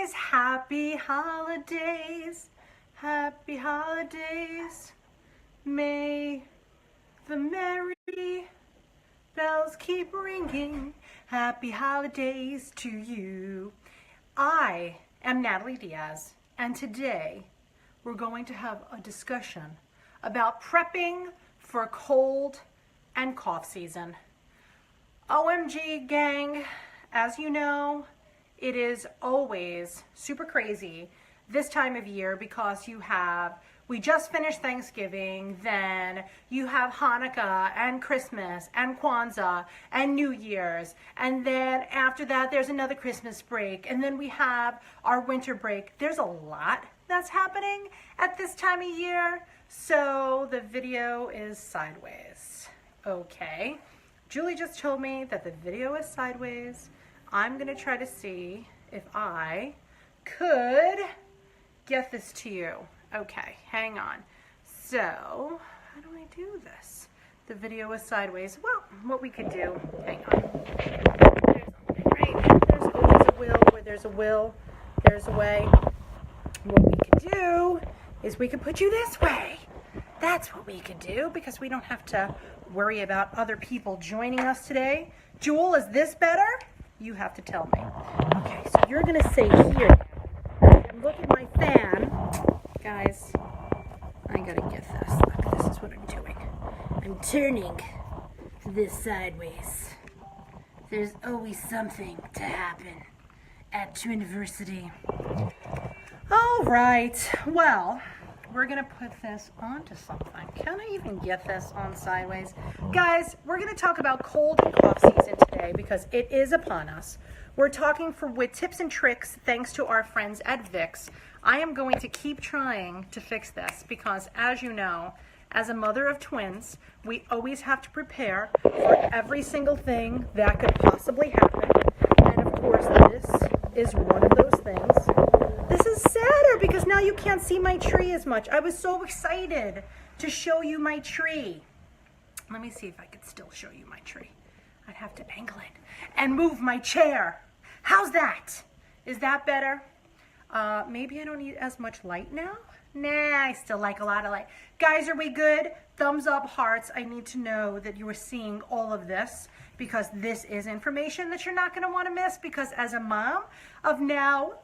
guys, happy holidays. Happy holidays. May the merry bells keep ringing. Happy holidays to you. I am Natalie Diaz, and today we're going to have a discussion about prepping for cold and cough season. OMG gang, as you know, it is always super crazy this time of year because we just finished Thanksgiving, then you have Hanukkah and Christmas and Kwanzaa and New Year's, and then after that there's another Christmas break, and then we have our winter break. There's a lot that's happening at this time of year, so the video is sideways. Okay, Julie just told me that the video is sideways. I'm gonna try to see if I could get this to you. Okay, hang on. So, how do I do this? The video is sideways. Well, what we could do, hang on. There's always a will. Where there's a will, there's a way. What we could do is we could put you this way. That's what we could do because we don't have to worry about other people joining us today. Jewel, is this better? You have to tell me. Okay, so you're gonna say here. And look at my fan. Guys, I gotta get this. Look, this is what I'm doing. I'm turning this sideways. There's always something to happen at Twiniversity. All right, well, we're gonna put this onto something. Can I even get this on sideways? Guys, we're gonna talk about cold and cough season today because it is upon us. We're talking with tips and tricks thanks to our friends at Vicks. I am going to keep trying to fix this because, as you know, as a mother of twins, we always have to prepare for every single thing that could possibly happen. And of course, this is one of those things. This is sadder because now you can't see my tree as much. I was so excited to show you my tree. Let me see if I could still show you my tree. I'd have to angle it and move my chair. How's that? Is that better? Maybe I don't need as much light now. Nah, I still like a lot of light. Guys, are we good? Thumbs up, hearts. I need to know that you are seeing all of this because this is information that you're not going to want to miss because as a mom of now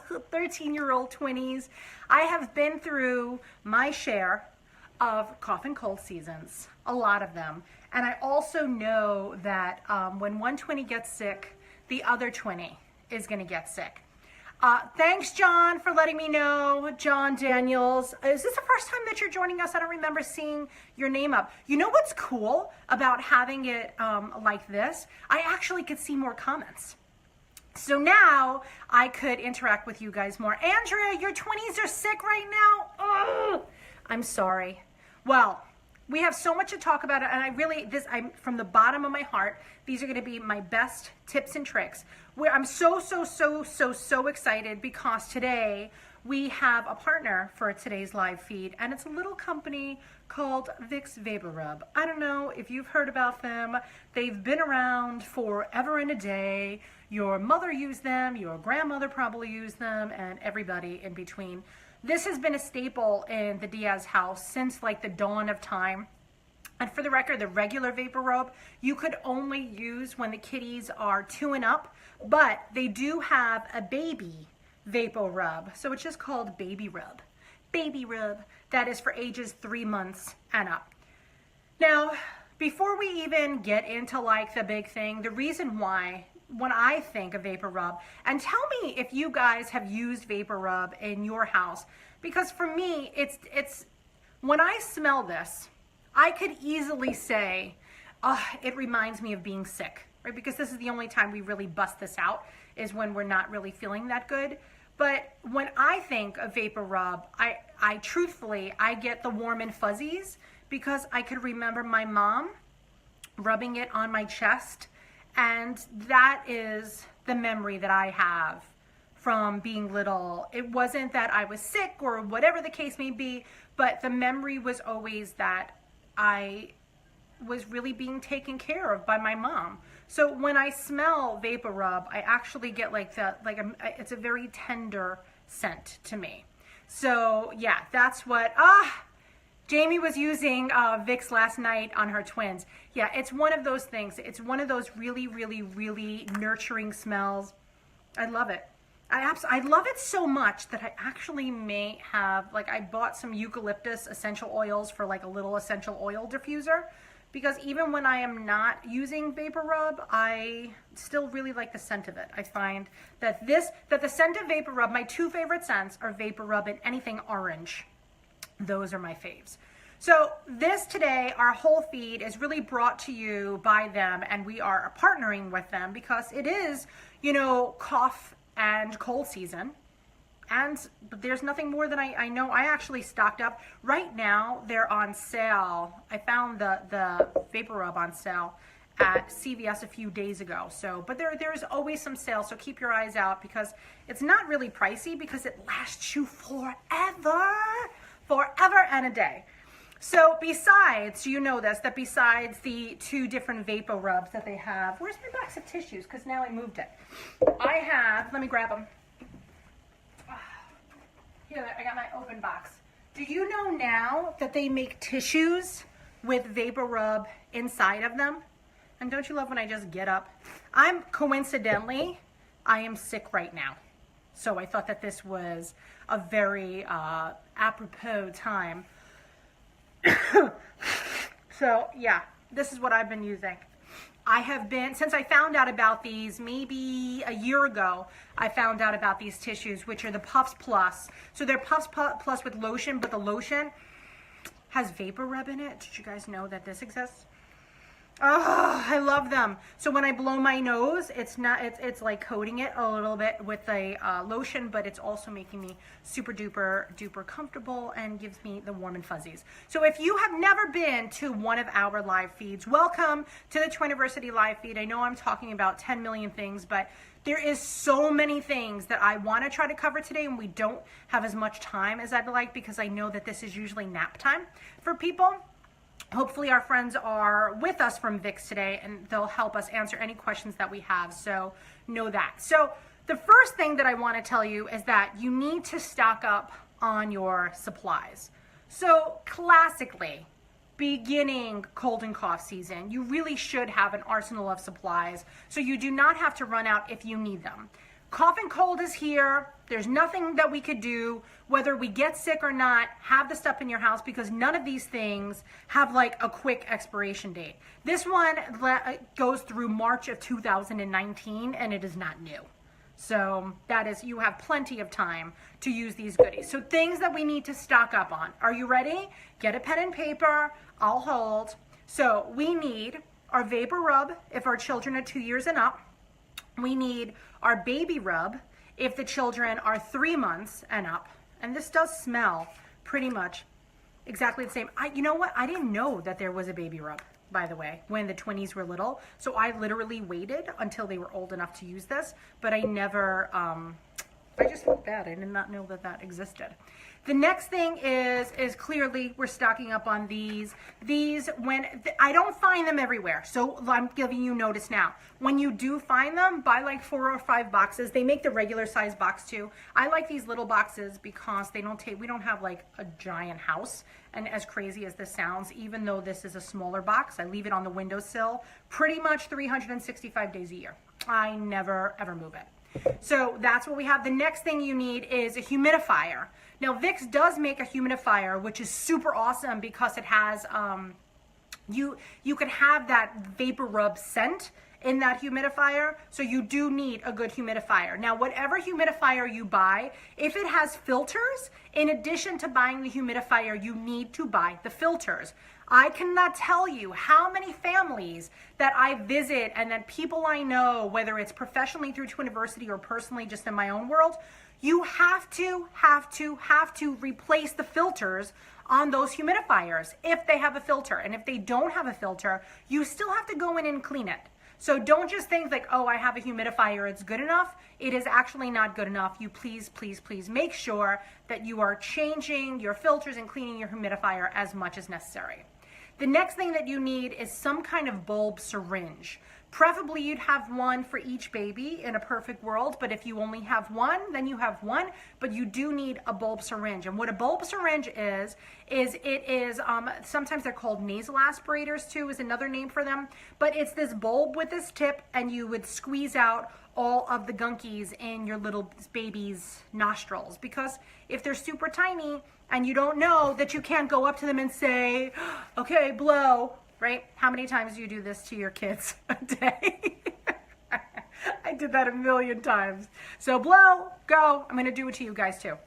13-year-old twinnies, I have been through my share of cough and cold seasons, a lot of them. And I also know that when one twinnie gets sick, the other twinnie is going to get sick. Thanks, John, for letting me know. John Daniels. Is this the first time that you're joining us? I don't remember seeing your name up. You know what's cool about having it like this? I actually could see more comments. So now I could interact with you guys more. Andrea, your twinnies are sick right now? Oh, I'm sorry. Well, we have so much to talk about, and I'm from the bottom of my heart, these are going to be my best tips and tricks. I'm so excited because today we have a partner for today's live feed, and it's a little company called Vicks Vapor Rub. I don't know if you've heard about them. They've been around forever and a day. Your mother used them, your grandmother probably used them, and everybody in between. This has been a staple in the Diaz house since like the dawn of time. And for the record, the regular Vapor Rub, you could only use when the kitties are 2 and up, but they do have a baby Vapor Rub. So it's just called Baby Rub. Baby Rub, that is for ages 3 months and up. Now, before we even get into like the big thing, the reason why when I think of Vapor Rub, and tell me if you guys have used Vapor Rub in your house, because for me, it's when I smell this, I could easily say, it reminds me of being sick, right? Because this is the only time we really bust this out is when we're not really feeling that good. But when I think of Vapor Rub, I truthfully, I get the warm and fuzzies because I could remember my mom rubbing it on my chest. And that is the memory that I have from being little. It wasn't that I was sick or whatever the case may be, but the memory was always that I was really being taken care of by my mom. So when I smell Vapor Rub, I actually get like that, it's a very tender scent to me. So yeah, that's what, Jamie was using Vicks last night on her twins. Yeah, it's one of those things. It's one of those really, really, really nurturing smells. I love it. I love it so much that I actually may have, like, I bought some eucalyptus essential oils for like a little essential oil diffuser, because even when I am not using Vapor Rub, I still really like the scent of it. I find that the scent of Vapor Rub, my two favorite scents are Vapor Rub and anything orange. Those are my faves. So this today, our whole feed is really brought to you by them, and we are partnering with them because it is, you know, cough and cold season. And there's nothing more than I know. I actually stocked up. Right now, they're on sale. I found the Vapor Rub on sale at CVS a few days ago. So, but there's always some sales, so keep your eyes out, because it's not really pricey because it lasts you forever and a day. So besides, you know this, that besides the two different Vapor Rubs that they have, where's my box of tissues? Because now I moved it. I have, let me grab them. Here, I got my open box. Do you know now that they make tissues with Vapor Rub inside of them? And don't you love when I just get up? I am sick right now. So I thought that this was a very apropos time. So yeah, this is what I've been using. I have been, since I found out about these maybe a year ago, I found out about these tissues, which are the Puffs Plus. So they're Puffs Plus with lotion, but the lotion has Vapor Rub in it. Did you guys know that this exists? Oh, I love them. So when I blow my nose, it's like coating it a little bit with a lotion, but it's also making me super duper comfortable and gives me the warm and fuzzies. So if you have never been to one of our live feeds, welcome to the Twiniversity live feed. I know I'm talking about 10 million things, but there is so many things that I want to try to cover today, and we don't have as much time as I'd like, because I know that this is usually nap time for people. Hopefully our friends are with us from Vicks today, and they'll help us answer any questions that we have, so know that. So the first thing that I want to tell you is that you need to stock up on your supplies. So classically, beginning cold and cough season, you really should have an arsenal of supplies so you do not have to run out if you need them. Cough and cold is here. There's nothing that we could do, whether we get sick or not. Have the stuff in your house, because none of these things have like a quick expiration date. This one goes through March of 2019, and it is not new. So that is, you have plenty of time to use these goodies. So things that we need to stock up on. Are you ready? Get a pen and paper. I'll hold. So we need our Vapor Rub if our children are 2 years and up. We need our Baby Rub if the children are 3 months and up. And this does smell pretty much exactly the same. You know what? I didn't know that there was a Baby Rub, by the way, when the twinnies were little. So I literally waited until they were old enough to use this, but I never, I just felt bad. I did not know that that existed. The next thing is clearly we're stocking up on these. I don't find them everywhere, so I'm giving you notice now. When you do find them, buy like 4 or 5 boxes. They make the regular size box too. I like these little boxes because we don't have like a giant house. And as crazy as this sounds, even though this is a smaller box, I leave it on the windowsill pretty much 365 days a year. I never ever move it. So that's what we have. The next thing you need is a humidifier. Now Vicks does make a humidifier, which is super awesome because it has, you can have that Vapor Rub scent in that humidifier. So you do need a good humidifier. Now, whatever humidifier you buy, if it has filters, in addition to buying the humidifier, you need to buy the filters. I cannot tell you how many families that I visit and that people I know, whether it's professionally through Twiniversity or personally just in my own world, you have to replace the filters on those humidifiers if they have a filter. And if they don't have a filter, you still have to go in and clean it. So don't just think like, oh, I have a humidifier, it's good enough. It is actually not good enough. You please make sure that you are changing your filters and cleaning your humidifier as much as necessary. The next thing that you need is some kind of bulb syringe. Preferably you'd have one for each baby in a perfect world, but if you only have one, then you have one, but you do need a bulb syringe. And what a bulb syringe is sometimes they're called nasal aspirators too, is another name for them, but it's this bulb with this tip, and you would squeeze out all of the gunkies in your little baby's nostrils, because if they're super tiny and you don't know that you can't go up to them and say, okay, blow, right? How many times do you do this to your kids a day? I did that a million times. So blow, go. I'm going to do it to you guys too.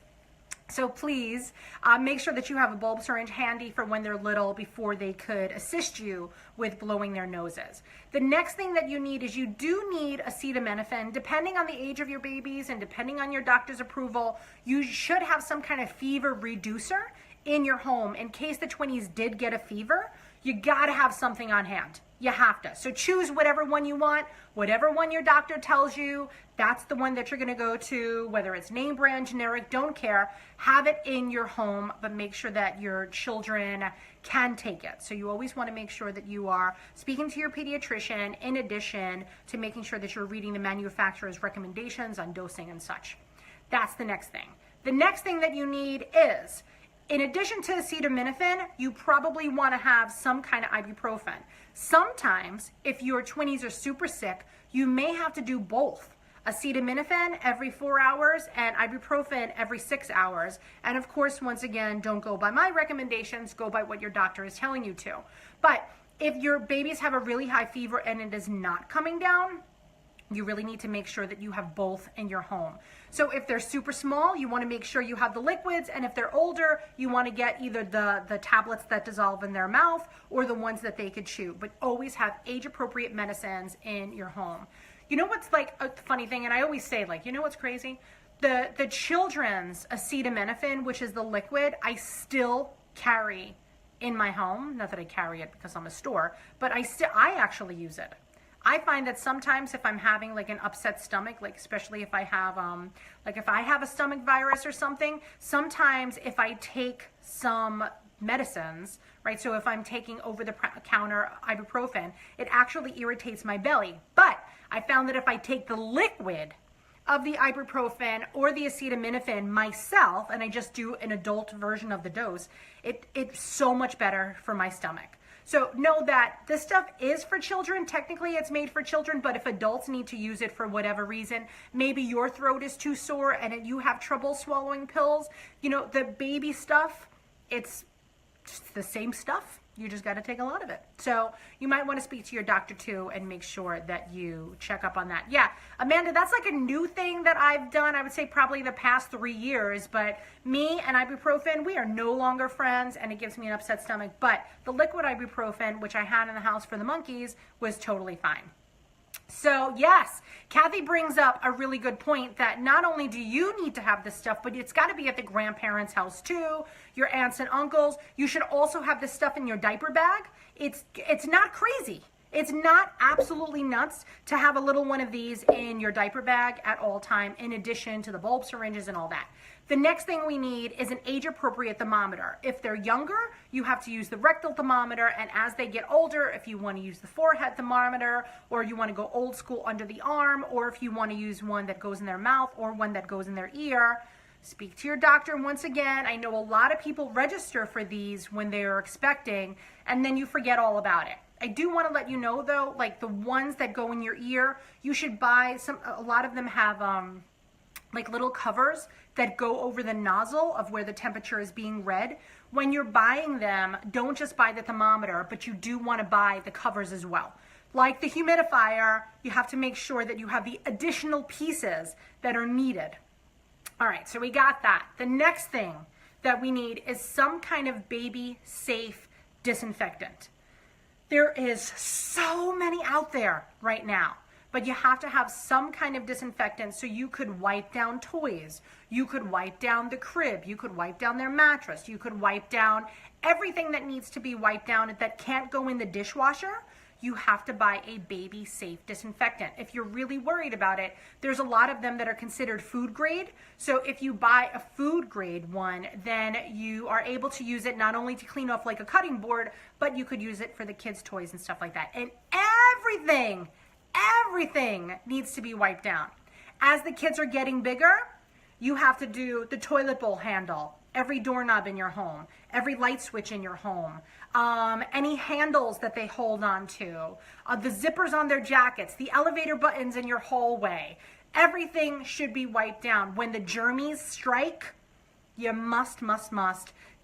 So please make sure that you have a bulb syringe handy for when they're little, before they could assist you with blowing their noses. The next thing that you need is you do need acetaminophen. Depending on the age of your babies and depending on your doctor's approval, you should have some kind of fever reducer in your home in case the Twinnies did get a fever. You got to have something on hand. You have to. So choose whatever one you want, whatever one your doctor tells you, that's the one that you're going to go to, whether it's name brand, generic, don't care. Have it in your home, but make sure that your children can take it. So you always want to make sure that you are speaking to your pediatrician in addition to making sure that you're reading the manufacturer's recommendations on dosing and such. That's the next thing. The next thing that you need is, in addition to acetaminophen, you probably want to have some kind of ibuprofen. Sometimes, if your Twinnies are super sick, you may have to do both. Acetaminophen every 4 hours and ibuprofen every 6 hours. And of course, once again, don't go by my recommendations, go by what your doctor is telling you to. But if your babies have a really high fever and it is not coming down, you really need to make sure that you have both in your home. So if they're super small, you want to make sure you have the liquids, and if they're older, you want to get either the tablets that dissolve in their mouth or the ones that they could chew. But always have age-appropriate medicines in your home. You know what's like a funny thing, and I always say, like, you know what's crazy? The children's acetaminophen, which is the liquid, I still carry in my home. Not that I carry it because I'm a store, but I actually use it. I find that sometimes if I'm having like an upset stomach, like especially if I have a stomach virus or something, sometimes if I take some medicines, right? So if I'm taking over-the-counter ibuprofen, it actually irritates my belly. But I found that if I take the liquid of the ibuprofen or the acetaminophen myself, and I just do an adult version of the dose, it's so much better for my stomach. So know that this stuff is for children. Technically, it's made for children, but if adults need to use it for whatever reason, maybe your throat is too sore and you have trouble swallowing pills, you know, the baby stuff, it's just the same stuff. You just got to take a lot of it. So you might want to speak to your doctor too and make sure that you check up on that. Yeah, Amanda, that's like a new thing that I've done, I would say probably the past 3 years, but me and ibuprofen, we are no longer friends, and it gives me an upset stomach. But the liquid ibuprofen, which I had in the house for the monkeys, was totally fine. So yes, Kathy brings up a really good point that not only do you need to have this stuff, but it's got to be at the grandparents' house too, your aunts and uncles. You should also have this stuff in your diaper bag. It's not crazy. It's not absolutely nuts to have a little one of these in your diaper bag at all time, in addition to the bulb syringes and all that. The next thing we need is an age-appropriate thermometer. If they're younger, you have to use the rectal thermometer, and as they get older, if you want to use the forehead thermometer, or you want to go old school under the arm, or if you want to use one that goes in their mouth or one that goes in their ear, speak to your doctor. Once again, I know a lot of people register for these when they are expecting, and then you forget all about it. I do want to let you know though, like the ones that go in your ear, you should buy some. A lot of them have like little covers that go over the nozzle of where the temperature is being read. When you're buying them, don't just buy the thermometer, but you do want to buy the covers as well. Like the humidifier, you have to make sure that you have the additional pieces that are needed. All right, so we got that. The next thing that we need is some kind of baby safe disinfectant. There is so many out there right now, but you have to have some kind of disinfectant so you could wipe down toys, you could wipe down the crib, you could wipe down their mattress, you could wipe down everything that needs to be wiped down that can't go in the dishwasher. You have to buy a baby safe disinfectant. If you're really worried about it, there's a lot of them that are considered food grade. So if you buy a food grade one, then you are able to use it not only to clean off like a cutting board, but you could use it for the kids' toys and stuff like that. And Everything needs to be wiped down. As the kids are getting bigger, you have to do the toilet bowl handle, every doorknob in your home, every light switch in your home, any handles that they hold on to, the zippers on their jackets, the elevator buttons in your hallway. Everything should be wiped down. When the germies strike, you must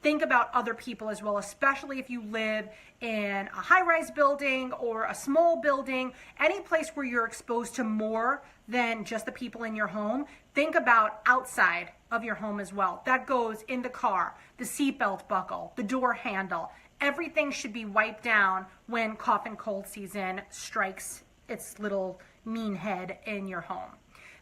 think about other people as well, especially if you live in a high-rise building or a small building, any place where you're exposed to more than just the people in your home. Think about outside of your home as well. That goes in the car, the seatbelt buckle, the door handle. Everything should be wiped down when cough and cold season strikes its little mean head in your home.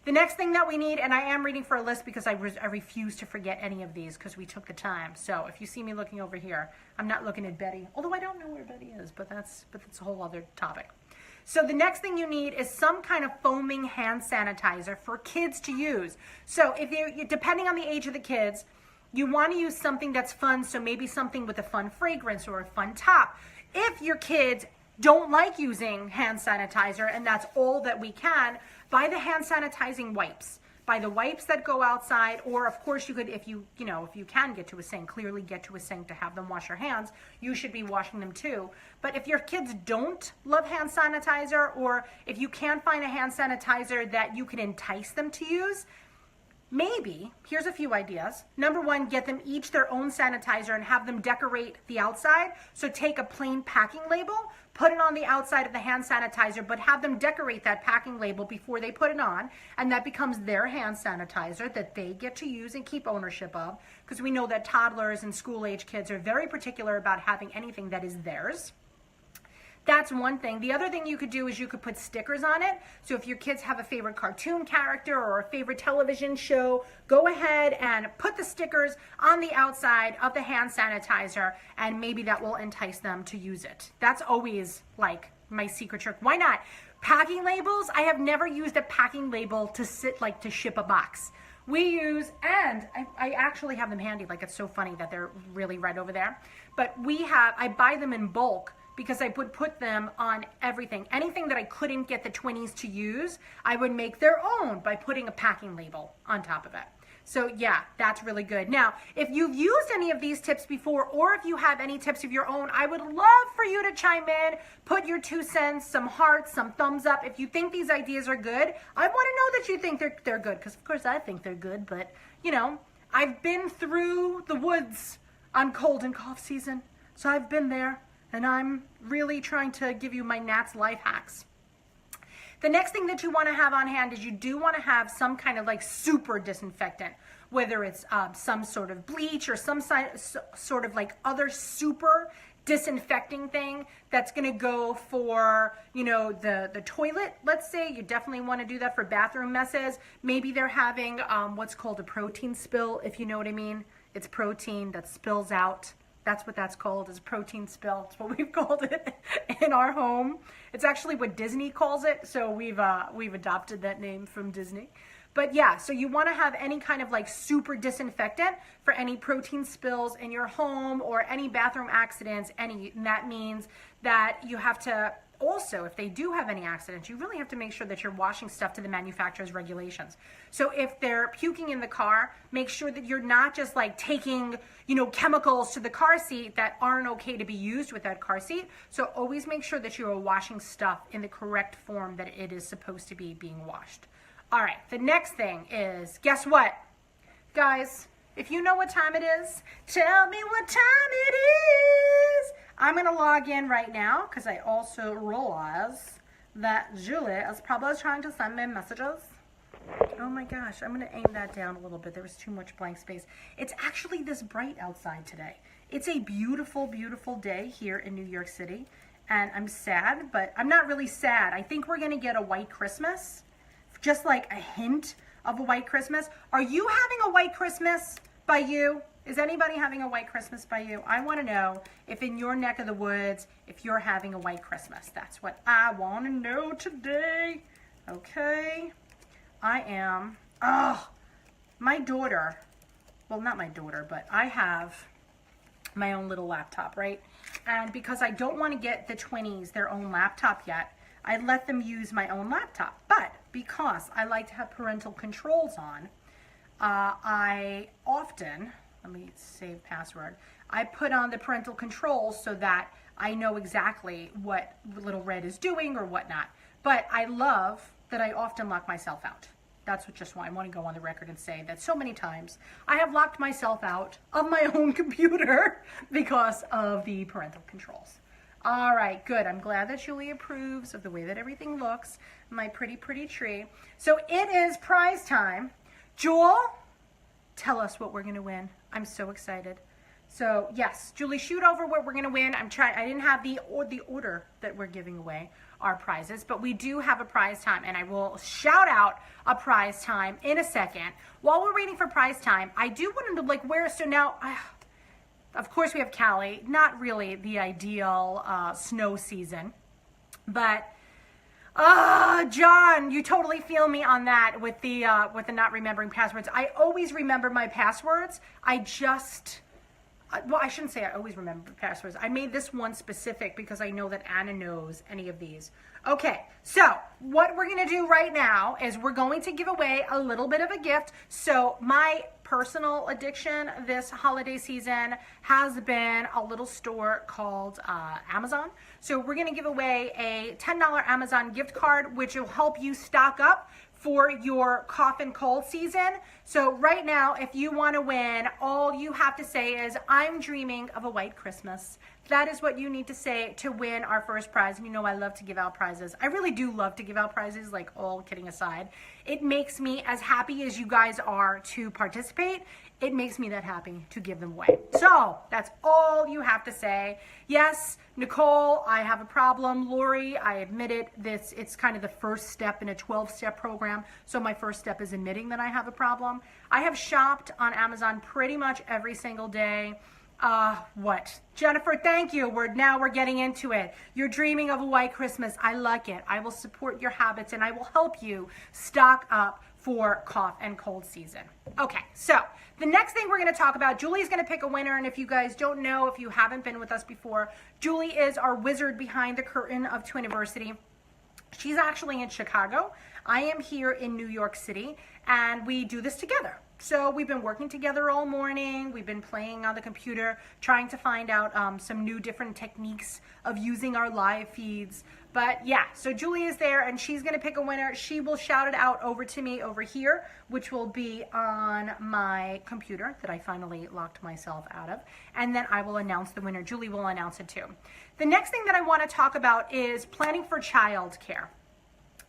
The next thing that we need, and I am reading for a list because I refuse to forget any of these because we took the time. So if you see me looking over here, I'm not looking at Betty, although I don't know where Betty is, but that's a whole other topic. So the next thing you need is some kind of foaming hand sanitizer for kids to use. So if you, depending on the age of the kids, you want to use something that's fun, so maybe something with a fun fragrance or a fun top. If your kids don't like using hand sanitizer and that's all that we can, buy the hand sanitizing wipes. Buy the wipes that go outside, or of course you could, if you can get to a sink, clearly get to a sink to have them wash your hands, you should be washing them too. But if your kids don't love hand sanitizer, or if you can't find a hand sanitizer that you can entice them to use, maybe, here's a few ideas. Number one, get them each their own sanitizer and have them decorate the outside. So take a plain packing label, put it on the outside of the hand sanitizer, but have them decorate that packing label before they put it on, and that becomes their hand sanitizer that they get to use and keep ownership of, because we know that toddlers and school-age kids are very particular about having anything that is theirs. That's one thing. The other thing you could do is you could put stickers on it. So if your kids have a favorite cartoon character or a favorite television show, go ahead and put the stickers on the outside of the hand sanitizer, and maybe that will entice them to use it. That's always like my secret trick. Why not? Packing labels, I have never used a packing label to ship a box. We use, and I actually have them handy, like it's so funny that they're really right over there. But I buy them in bulk, because I would put them on everything. Anything that I couldn't get the Twinnies to use, I would make their own by putting a packing label on top of it. So yeah, that's really good. Now, if you've used any of these tips before, or if you have any tips of your own, I would love for you to chime in, put your 2 cents, some hearts, some thumbs up. If you think these ideas are good, I want to know that you think they're good, because of course I think they're good, but you know, I've been through the woods on cold and cough season, so I've been there. And I'm really trying to give you my Nat's life hacks. The next thing that you want to have on hand is you do want to have some kind of like super disinfectant, whether it's some sort of bleach or some sort of like other super disinfecting thing that's going to go for, the toilet. Let's say you definitely want to do that for bathroom messes. Maybe they're having what's called a protein spill, if you know what I mean. It's protein that spills out. That's what that's called, is protein spill. It's what we've called it in our home. It's actually what Disney calls it, so we've adopted that name from Disney. But yeah, so you want to have any kind of like super disinfectant for any protein spills in your home or any bathroom accidents. And that means that you have to also, if they do have any accidents, you really have to make sure that you're washing stuff to the manufacturer's regulations. So if they're puking in the car, make sure that you're not just like taking, chemicals to the car seat that aren't okay to be used with that car seat. So always make sure that you are washing stuff in the correct form that it is supposed to be being washed. All right, the next thing is, guess what? Guys, if you know what time it is, tell me what time it is. I'm going to log in right now because I also realize that Julie is probably trying to send me messages. Oh my gosh, I'm going to aim that down a little bit. There was too much blank space. It's actually this bright outside today. It's a beautiful, beautiful day here in New York City. And I'm sad, but I'm not really sad. I think we're going to get a white Christmas. Just like a hint of a white Christmas. Are you having a white Christmas by you? Is anybody having a white Christmas by you? I want to know if in your neck of the woods, if you're having a white Christmas. That's what I want to know today. Okay. I am. Oh, my daughter. Well, not my daughter, but I have my own little laptop, right? And because I don't want to get the Twinnies their own laptop yet, I let them use my own laptop. But because I like to have parental controls on, I often, let me save password, I put on the parental controls so that I know exactly what little red is doing or whatnot. But I love that I often lock myself out. That's just why I want to go on the record and say that so many times I have locked myself out of my own computer because of the parental controls. All right, good. I'm glad that Julie approves of the way that everything looks. My pretty, pretty tree. So it is prize time. Jewel, tell us what we're going to win. I'm so excited. So yes, Julie, shoot over what we're going to win. I didn't have the order that we're giving away our prizes, but we do have a prize time, and I will shout out a prize time in a second. While we're waiting for prize time, I do want to so now, of course we have Cali, not really the ideal snow season, but John, you totally feel me on that with the not remembering passwords. I always remember my passwords. Well, I shouldn't say I always remember passwords. I made this one specific because I know that Anna knows any of these. Okay, so what we're going to do right now is we're going to give away a little bit of a gift. So my personal addiction this holiday season has been a little store called Amazon. So we're going to give away a $10 Amazon gift card, which will help you stock up for your cough and cold season. So right now, if you want to win, all you have to say is, I'm dreaming of a white Christmas. That is what you need to say to win our first prize. And you know I love to give out prizes. I really do love to give out prizes, like all kidding aside. It makes me as happy as you guys are to participate. It makes me that happy to give them away. So that's all you have to say. Yes, Nicole, I have a problem. Lori, I admit it. It's kind of the first step in a 12-step program. So my first step is admitting that I have a problem. I have shopped on Amazon pretty much every single day. What? Jennifer, thank you. We're getting into it. You're dreaming of a white Christmas. I like it. I will support your habits and I will help you stock up for cough and cold season. Okay, so the next thing we're going to talk about, Julie's going to pick a winner, and if you guys don't know, if you haven't been with us before, Julie is our wizard behind the curtain of Twiniversity. She's actually in Chicago. I am here in New York City, and we do this together. So we've been working together all morning. We've been playing on the computer, trying to find out some new different techniques of using our live feeds. But yeah, so Julie is there and she's gonna pick a winner. She will shout it out over to me over here, which will be on my computer that I finally locked myself out of. And then I will announce the winner. Julie will announce it too. The next thing that I wanna talk about is planning for childcare.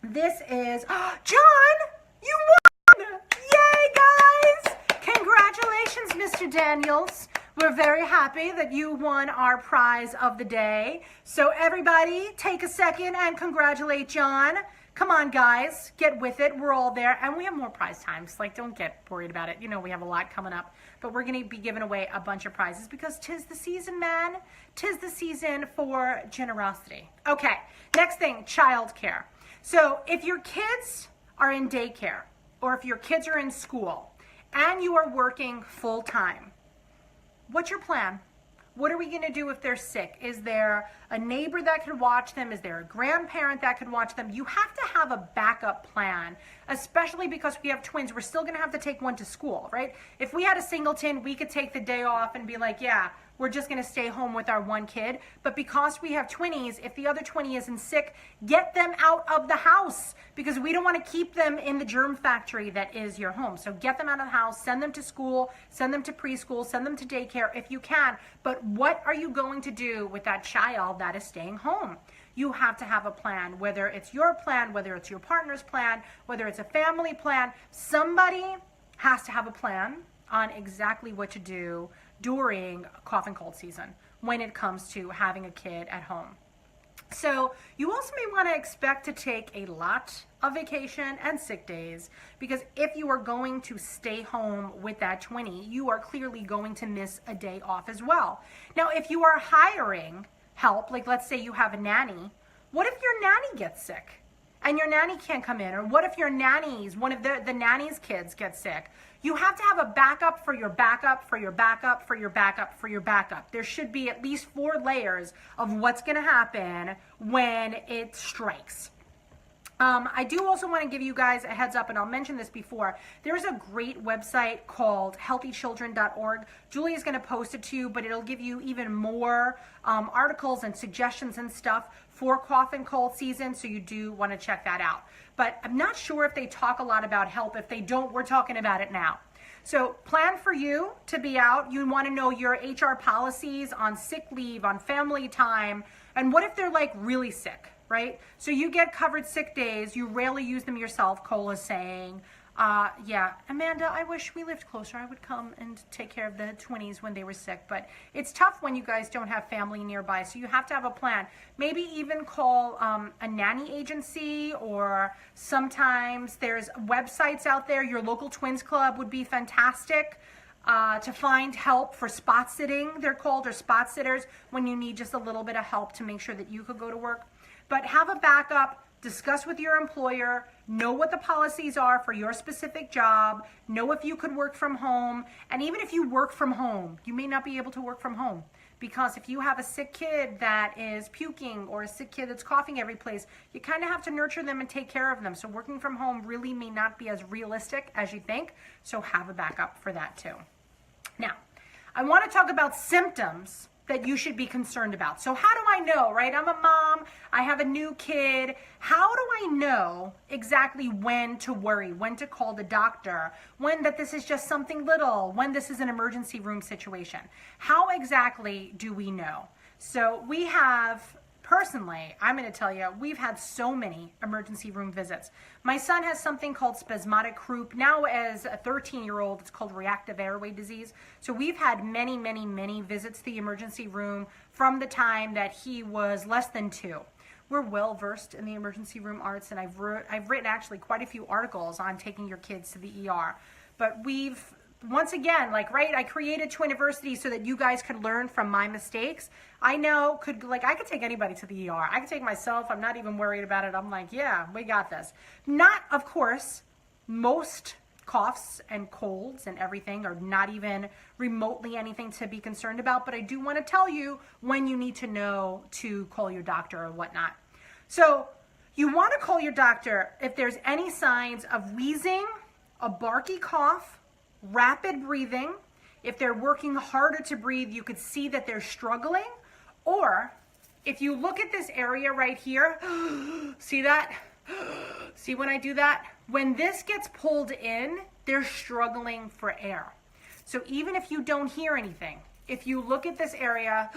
This is, John, you won! Yay, guys! Congratulations, Mr. Daniels. We're very happy that you won our prize of the day. So everybody, take a second and congratulate John. Come on, guys, get with it. We're all there, and we have more prize times. Like, don't get worried about it. You know, we have a lot coming up, but we're going to be giving away a bunch of prizes because 'tis the season, man. 'Tis the season for generosity. Okay, next thing, childcare. So if your kids are in daycare or if your kids are in school and you are working full time, what's your plan? What are we going to do if they're sick? Is there a neighbor that could watch them? Is there a grandparent that could watch them? You have to have a backup plan, especially because we have twins. We're still going to have to take one to school, right? If we had a singleton, we could take the day off and be like, yeah, we're just going to stay home with our one kid. But because we have twinnies, if the other twinnie isn't sick, get them out of the house because we don't want to keep them in the germ factory that is your home. So get them out of the house, send them to school, send them to preschool, send them to daycare if you can. But what are you going to do with that child that is staying home? You have to have a plan, whether it's your plan, whether it's your partner's plan, whether it's a family plan. Somebody has to have a plan on exactly what to do during cough and cold season when it comes to having a kid at home. So you also may want to expect to take a lot of vacation and sick days because if you are going to stay home with that twinnie, you are clearly going to miss a day off as well. Now, if you are hiring help, like let's say you have a nanny, what if your nanny gets sick? and your nanny can't come in? Or what if your nannies, one of the nanny's kids gets sick? You have to have a backup for your backup, for your backup, for your backup, for your backup. There should be at least 4 layers of what's going to happen when it strikes. I do also want to give you guys a heads up, and I'll mention this before. There's a great website called healthychildren.org. Julie is going to post it to you, but it'll give you even more articles and suggestions and stuff for cough and cold season, so you do want to check that out. But I'm not sure if they talk a lot about help. If they don't, we're talking about it now. So plan for you to be out. You want to know your HR policies on sick leave, on family time, and what if they're like really sick? Right? So you get covered sick days. You rarely use them yourself, Cola's saying. Yeah, Amanda, I wish we lived closer. I would come and take care of the Twinnies when they were sick. But it's tough when you guys don't have family nearby. So you have to have a plan. Maybe even call a nanny agency, or sometimes there's websites out there. Your local Twins Club would be fantastic. To find help for spot sitting, they're called, or spot sitters, when you need just a little bit of help to make sure that you could go to work. But have a backup, discuss with your employer, know what the policies are for your specific job, know if you could work from home, and even if you work from home, you may not be able to work from home. Because if you have a sick kid that is puking, or a sick kid that's coughing every place, you kind of have to nurture them and take care of them. So working from home really may not be as realistic as you think, so have a backup for that too. Now, I want to talk about symptoms that you should be concerned about. So how do I know, right? I'm a mom, I have a new kid. How do I know exactly when to worry, when to call the doctor, when that this is just something little, when this is an emergency room situation? How exactly do we know? So we have, personally, I'm going to tell you, we've had so many emergency room visits. My son has something called spasmodic croup. Now as a 13-year-old, it's called reactive airway disease. So we've had many, many, many visits to the emergency room from the time that he was less than 2. We're well versed in the emergency room arts, and I've written actually quite a few articles on taking your kids to the ER. But we've, once again, like, right, I created Twiniversity so that you guys could learn from my mistakes. I know, I could take anybody to the ER. I could take myself. I'm not even worried about it. I'm like, yeah, we got this. Not, of course, most coughs and colds and everything are not even remotely anything to be concerned about, but I do want to tell you when you need to know to call your doctor or whatnot. So you want to call your doctor if there's any signs of wheezing, a barky cough, rapid breathing. If they're working harder to breathe, you could see that they're struggling. Or if you look at this area right here, see that? See when I do that? When this gets pulled in, they're struggling for air. So even if you don't hear anything, if you look at this area,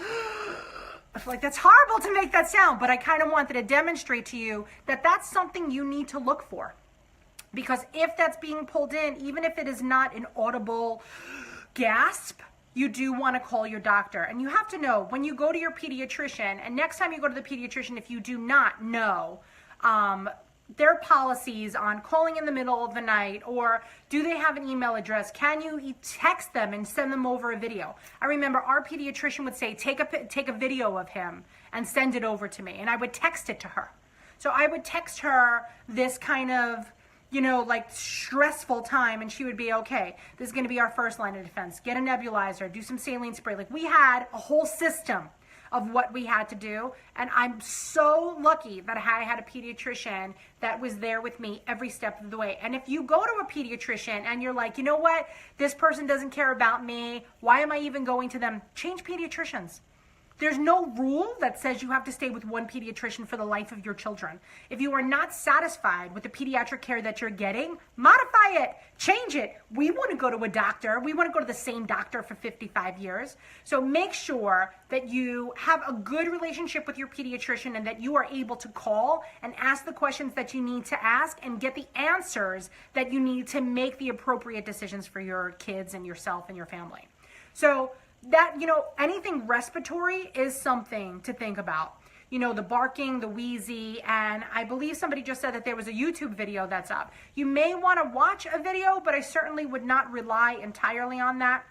I feel like that's horrible to make that sound, but I kind of wanted to demonstrate to you that that's something you need to look for. Because if that's being pulled in, even if it is not an audible gasp, you do want to call your doctor. And you have to know when you go to your pediatrician, and next time you go to the pediatrician, if you do not know their policies on calling in the middle of the night, or do they have an email address? Can you text them and send them over a video? I remember our pediatrician would say, take a video of him and send it over to me. And I would text it to her. So I would text her this kind of, you know, like stressful time, and she would be, okay, this is going to be our first line of defense. Get a nebulizer, do some saline spray. Like, we had a whole system of what we had to do, and I'm so lucky that I had a pediatrician that was there with me every step of the way. And if you go to a pediatrician and you're like, you know what, this person doesn't care about me, why am I even going to them? Change pediatricians. There's no rule that says you have to stay with one pediatrician for the life of your children. If you are not satisfied with the pediatric care that you're getting, modify it, change it. We want to go to a doctor. We want to go to the same doctor for 55 years. So make sure that you have a good relationship with your pediatrician and that you are able to call and ask the questions that you need to ask and get the answers that you need to make the appropriate decisions for your kids and yourself and your family. So that, you know, anything respiratory is something to think about. You know, the barking, the wheezy, and I believe somebody just said that there was a YouTube video that's up. You may want to watch a video, but I certainly would not rely entirely on that.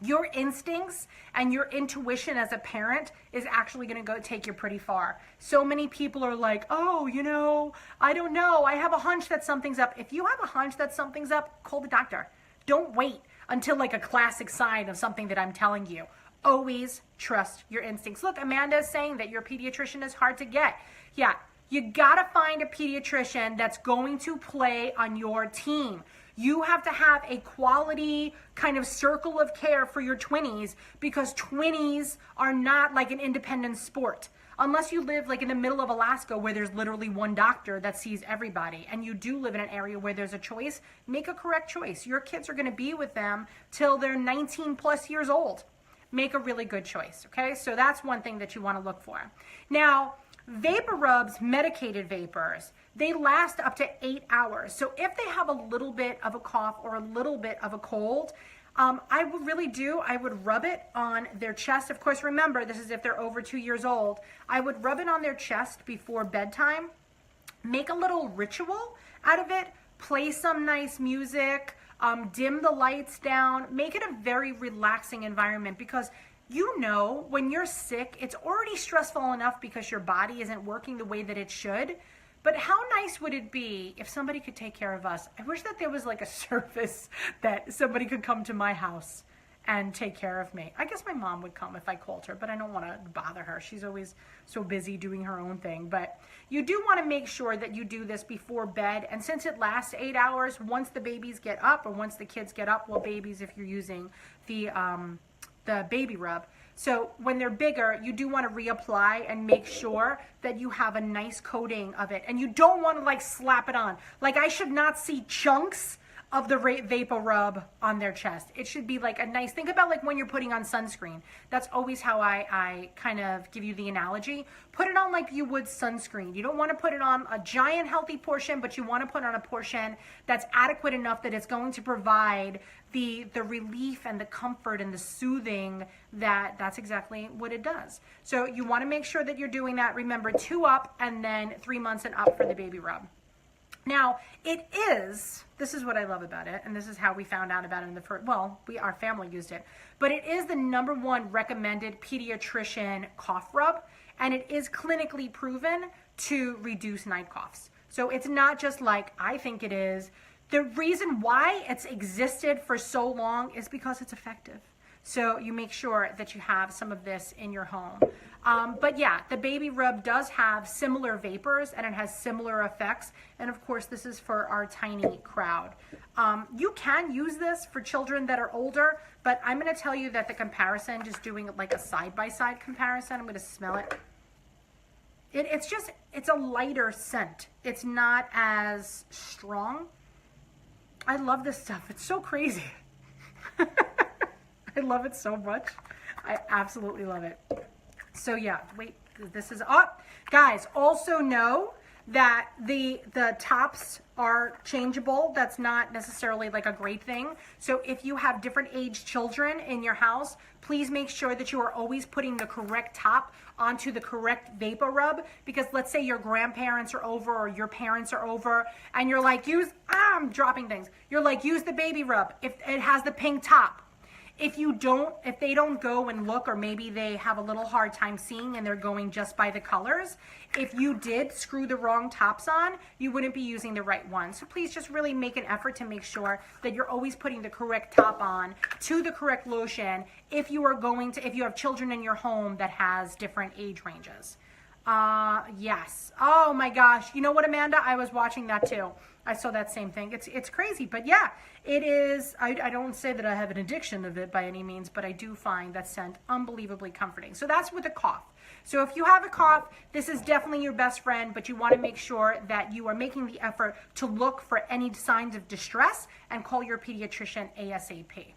Your instincts and your intuition as a parent is actually going to go take you pretty far. So many people are like, oh, I don't know. I have a hunch that something's up. If you have a hunch that something's up, call the doctor. Don't wait until like a classic sign of something that I'm telling you. Always trust your instincts. Look, Amanda is saying that your pediatrician is hard to get. Yeah, you got to find a pediatrician that's going to play on your team. You have to have a quality kind of circle of care for your twinnies, because twinnies are not like an independent sport. Unless you live like in the middle of Alaska where there's literally one doctor that sees everybody, and you do live in an area where there's a choice, make a correct choice. Your kids are going to be with them till they're 19 plus years old. Make a really good choice, okay? So that's one thing that you want to look for. Now, vapor rubs, medicated vapors, they last up to 8 hours. So if they have a little bit of a cough or a little bit of a cold, I would rub it on their chest. Of course, remember, this is if they're over 2 years old. I would rub it on their chest before bedtime. Make a little ritual out of it. Play some nice music. Dim the lights down. Make it a very relaxing environment, because when you're sick, it's already stressful enough because your body isn't working the way that it should. But how nice would it be if somebody could take care of us? I wish that there was like a service that somebody could come to my house and take care of me. I guess my mom would come if I called her, but I don't want to bother her. She's always so busy doing her own thing. But you do want to make sure that you do this before bed. And since it lasts 8 hours, once the babies get up, or once the kids get up, well, babies if you're using the baby rub. So when they're bigger, you do want to reapply and make sure that you have a nice coating of it. And you don't want to like slap it on. Like, I should not see chunks of the vapor rub on their chest. It should be like a nice, think about like when you're putting on sunscreen. That's always how I kind of give you the analogy. Put it on like you would sunscreen. You don't want to put it on a giant healthy portion, but you want to put on a portion that's adequate enough that it's going to provide the relief and the comfort and the soothing that's exactly what it does. So you want to make sure that you're doing that. Remember, 2 up and then 3 months and up for the baby rub. Now, this is what I love about it, and this is how we found out about it in the first, our family used it, but it is the #1 recommended pediatrician cough rub, and it is clinically proven to reduce night coughs. So it's not just like I think it is. The reason why it's existed for so long is because it's effective. So you make sure that you have some of this in your home. But yeah, the baby rub does have similar vapors and it has similar effects. And of course, this is for our tiny crowd. You can use this for children that are older, but I'm going to tell you that the comparison, just doing like a side-by-side comparison, I'm going to smell it. It's a lighter scent. It's not as strong. I love this stuff. It's so crazy. I love it so much. I absolutely love it. So yeah, wait, this is up. Guys, also know that the tops are changeable. That's not necessarily like a great thing. So if you have different age children in your house, please make sure that you are always putting the correct top onto the correct vapor rub, because let's say your grandparents are over or your parents are over and you're like, I'm dropping things. You're like, use the baby rub if it has the pink top. If they don't go and look, or maybe they have a little hard time seeing and they're going just by the colors, if you did screw the wrong tops on, you wouldn't be using the right one. So please just really make an effort to make sure that you're always putting the correct top on to the correct lotion if you have children in your home that has different age ranges. Yes. Oh my gosh. You know what, Amanda? I was watching that too. I saw that same thing. It's crazy, but yeah, it is. I don't say that I have an addiction of it by any means, but I do find that scent unbelievably comforting. So that's with a cough. So if you have a cough, this is definitely your best friend, but you want to make sure that you are making the effort to look for any signs of distress and call your pediatrician ASAP.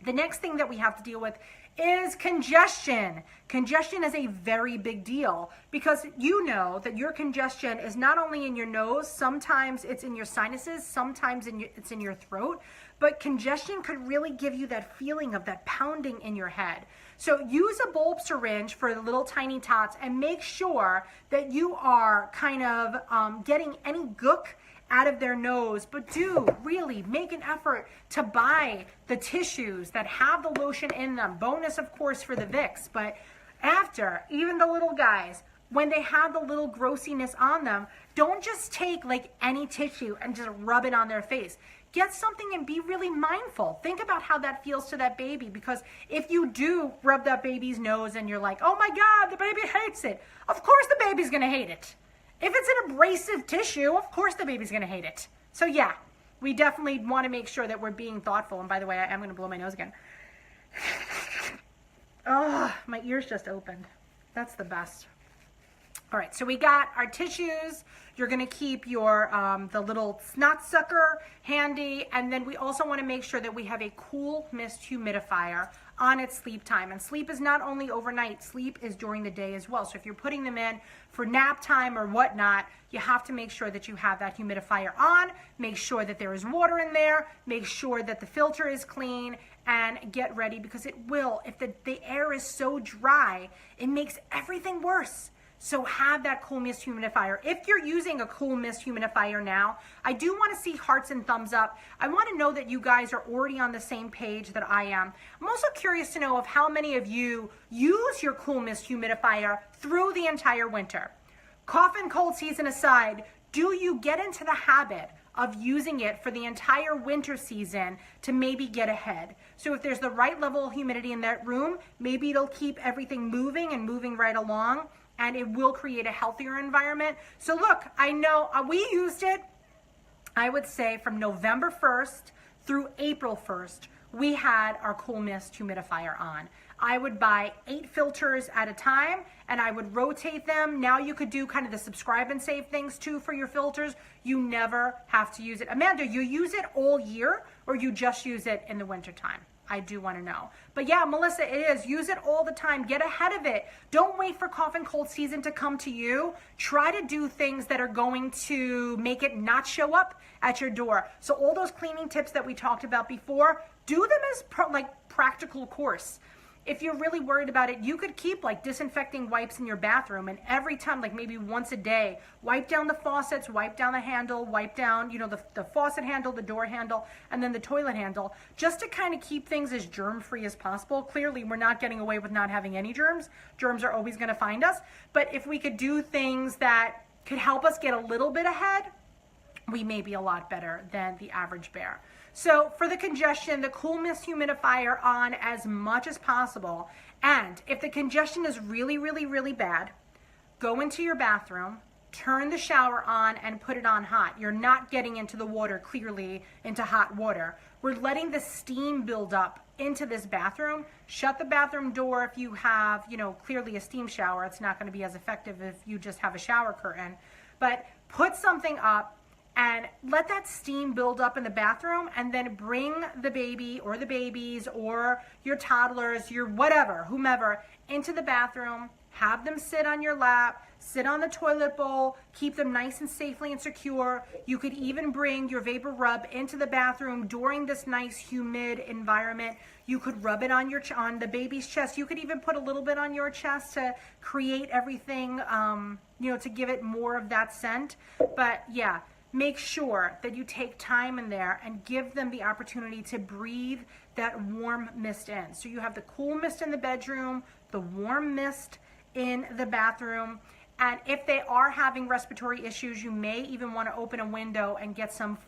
The next thing that we have to deal with is congestion. Congestion is a very big deal, because you know that your congestion is not only in your nose, sometimes it's in your sinuses, sometimes it's in your throat, but congestion could really give you that feeling of that pounding in your head. So use a bulb syringe for the little tiny tots and make sure that you are kind of getting any gook out of their nose, but do really make an effort to buy the tissues that have the lotion in them. Bonus, of course, for the Vicks, but after, even the little guys, when they have the little grossiness on them, don't just take like any tissue and just rub it on their face. Get something and be really mindful. Think about how that feels to that baby, because if you do rub that baby's nose and you're like, oh my God, the baby hates it, of course the baby's gonna hate it. If it's an abrasive tissue, of course the baby's gonna hate it. So yeah, we definitely wanna make sure that we're being thoughtful. And by the way, I am gonna blow my nose again. Oh, my ears just opened. That's the best. All right, so we got our tissues. You're gonna keep your the little snot sucker handy, and then we also wanna make sure that we have a cool mist humidifier on its sleep time. And sleep is not only overnight, sleep is during the day as well. So if you're putting them in for nap time or whatnot, you have to make sure that you have that humidifier on, make sure that there is water in there, make sure that the filter is clean, and get ready, because it will, if the air is so dry, it makes everything worse. So have that cool mist humidifier. If you're using a cool mist humidifier now, I do want to see hearts and thumbs up. I want to know that you guys are already on the same page that I am. I'm also curious to know of how many of you use your cool mist humidifier through the entire winter. Cough and cold season aside, do you get into the habit of using it for the entire winter season to maybe get ahead? So if there's the right level of humidity in that room, maybe it'll keep everything moving and moving right along, and it will create a healthier environment. So look, I know we used it, I would say from November 1st through April 1st, we had our cool mist humidifier on. I would buy 8 filters at a time and I would rotate them. Now you could do kind of the subscribe and save things too for your filters. You never have to use it. Amanda, you use it all year or you just use it in the wintertime? I do want to know. But yeah, Melissa, it is. Use it all the time. Get ahead of it. Don't wait for cough and cold season to come to you. Try to do things that are going to make it not show up at your door. So all those cleaning tips that we talked about before, do them as practical course. If you're really worried about it, you could keep like disinfecting wipes in your bathroom, and every time, like maybe once a day, wipe down the faucets, wipe down the handle, wipe down, the faucet handle, the door handle, and then the toilet handle, just to kind of keep things as germ-free as possible. Clearly, we're not getting away with not having any germs. Germs are always going to find us. But if we could do things that could help us get a little bit ahead, we may be a lot better than the average bear. So for the congestion, the cool mist humidifier on as much as possible. And if the congestion is really, really, really bad, go into your bathroom, turn the shower on and put it on hot. You're not getting into the water, clearly into hot water. We're letting the steam build up into this bathroom. Shut the bathroom door if you have, clearly a steam shower. It's not going to be as effective if you just have a shower curtain. But put something up and let that steam build up in the bathroom, and then bring the baby or the babies or your toddlers, your whatever, whomever, into the bathroom. Have them sit on your lap, sit on the toilet bowl, keep them nice and safely and secure. You could even bring your vapor rub into the bathroom during this nice humid environment. You could rub it on the baby's chest. You could even put a little bit on your chest to create everything, to give it more of that scent. But yeah, make sure that you take time in there and give them the opportunity to breathe that warm mist in. So you have the cool mist in the bedroom, the warm mist in the bathroom. And if they are having respiratory issues, you may even want to open a window and get some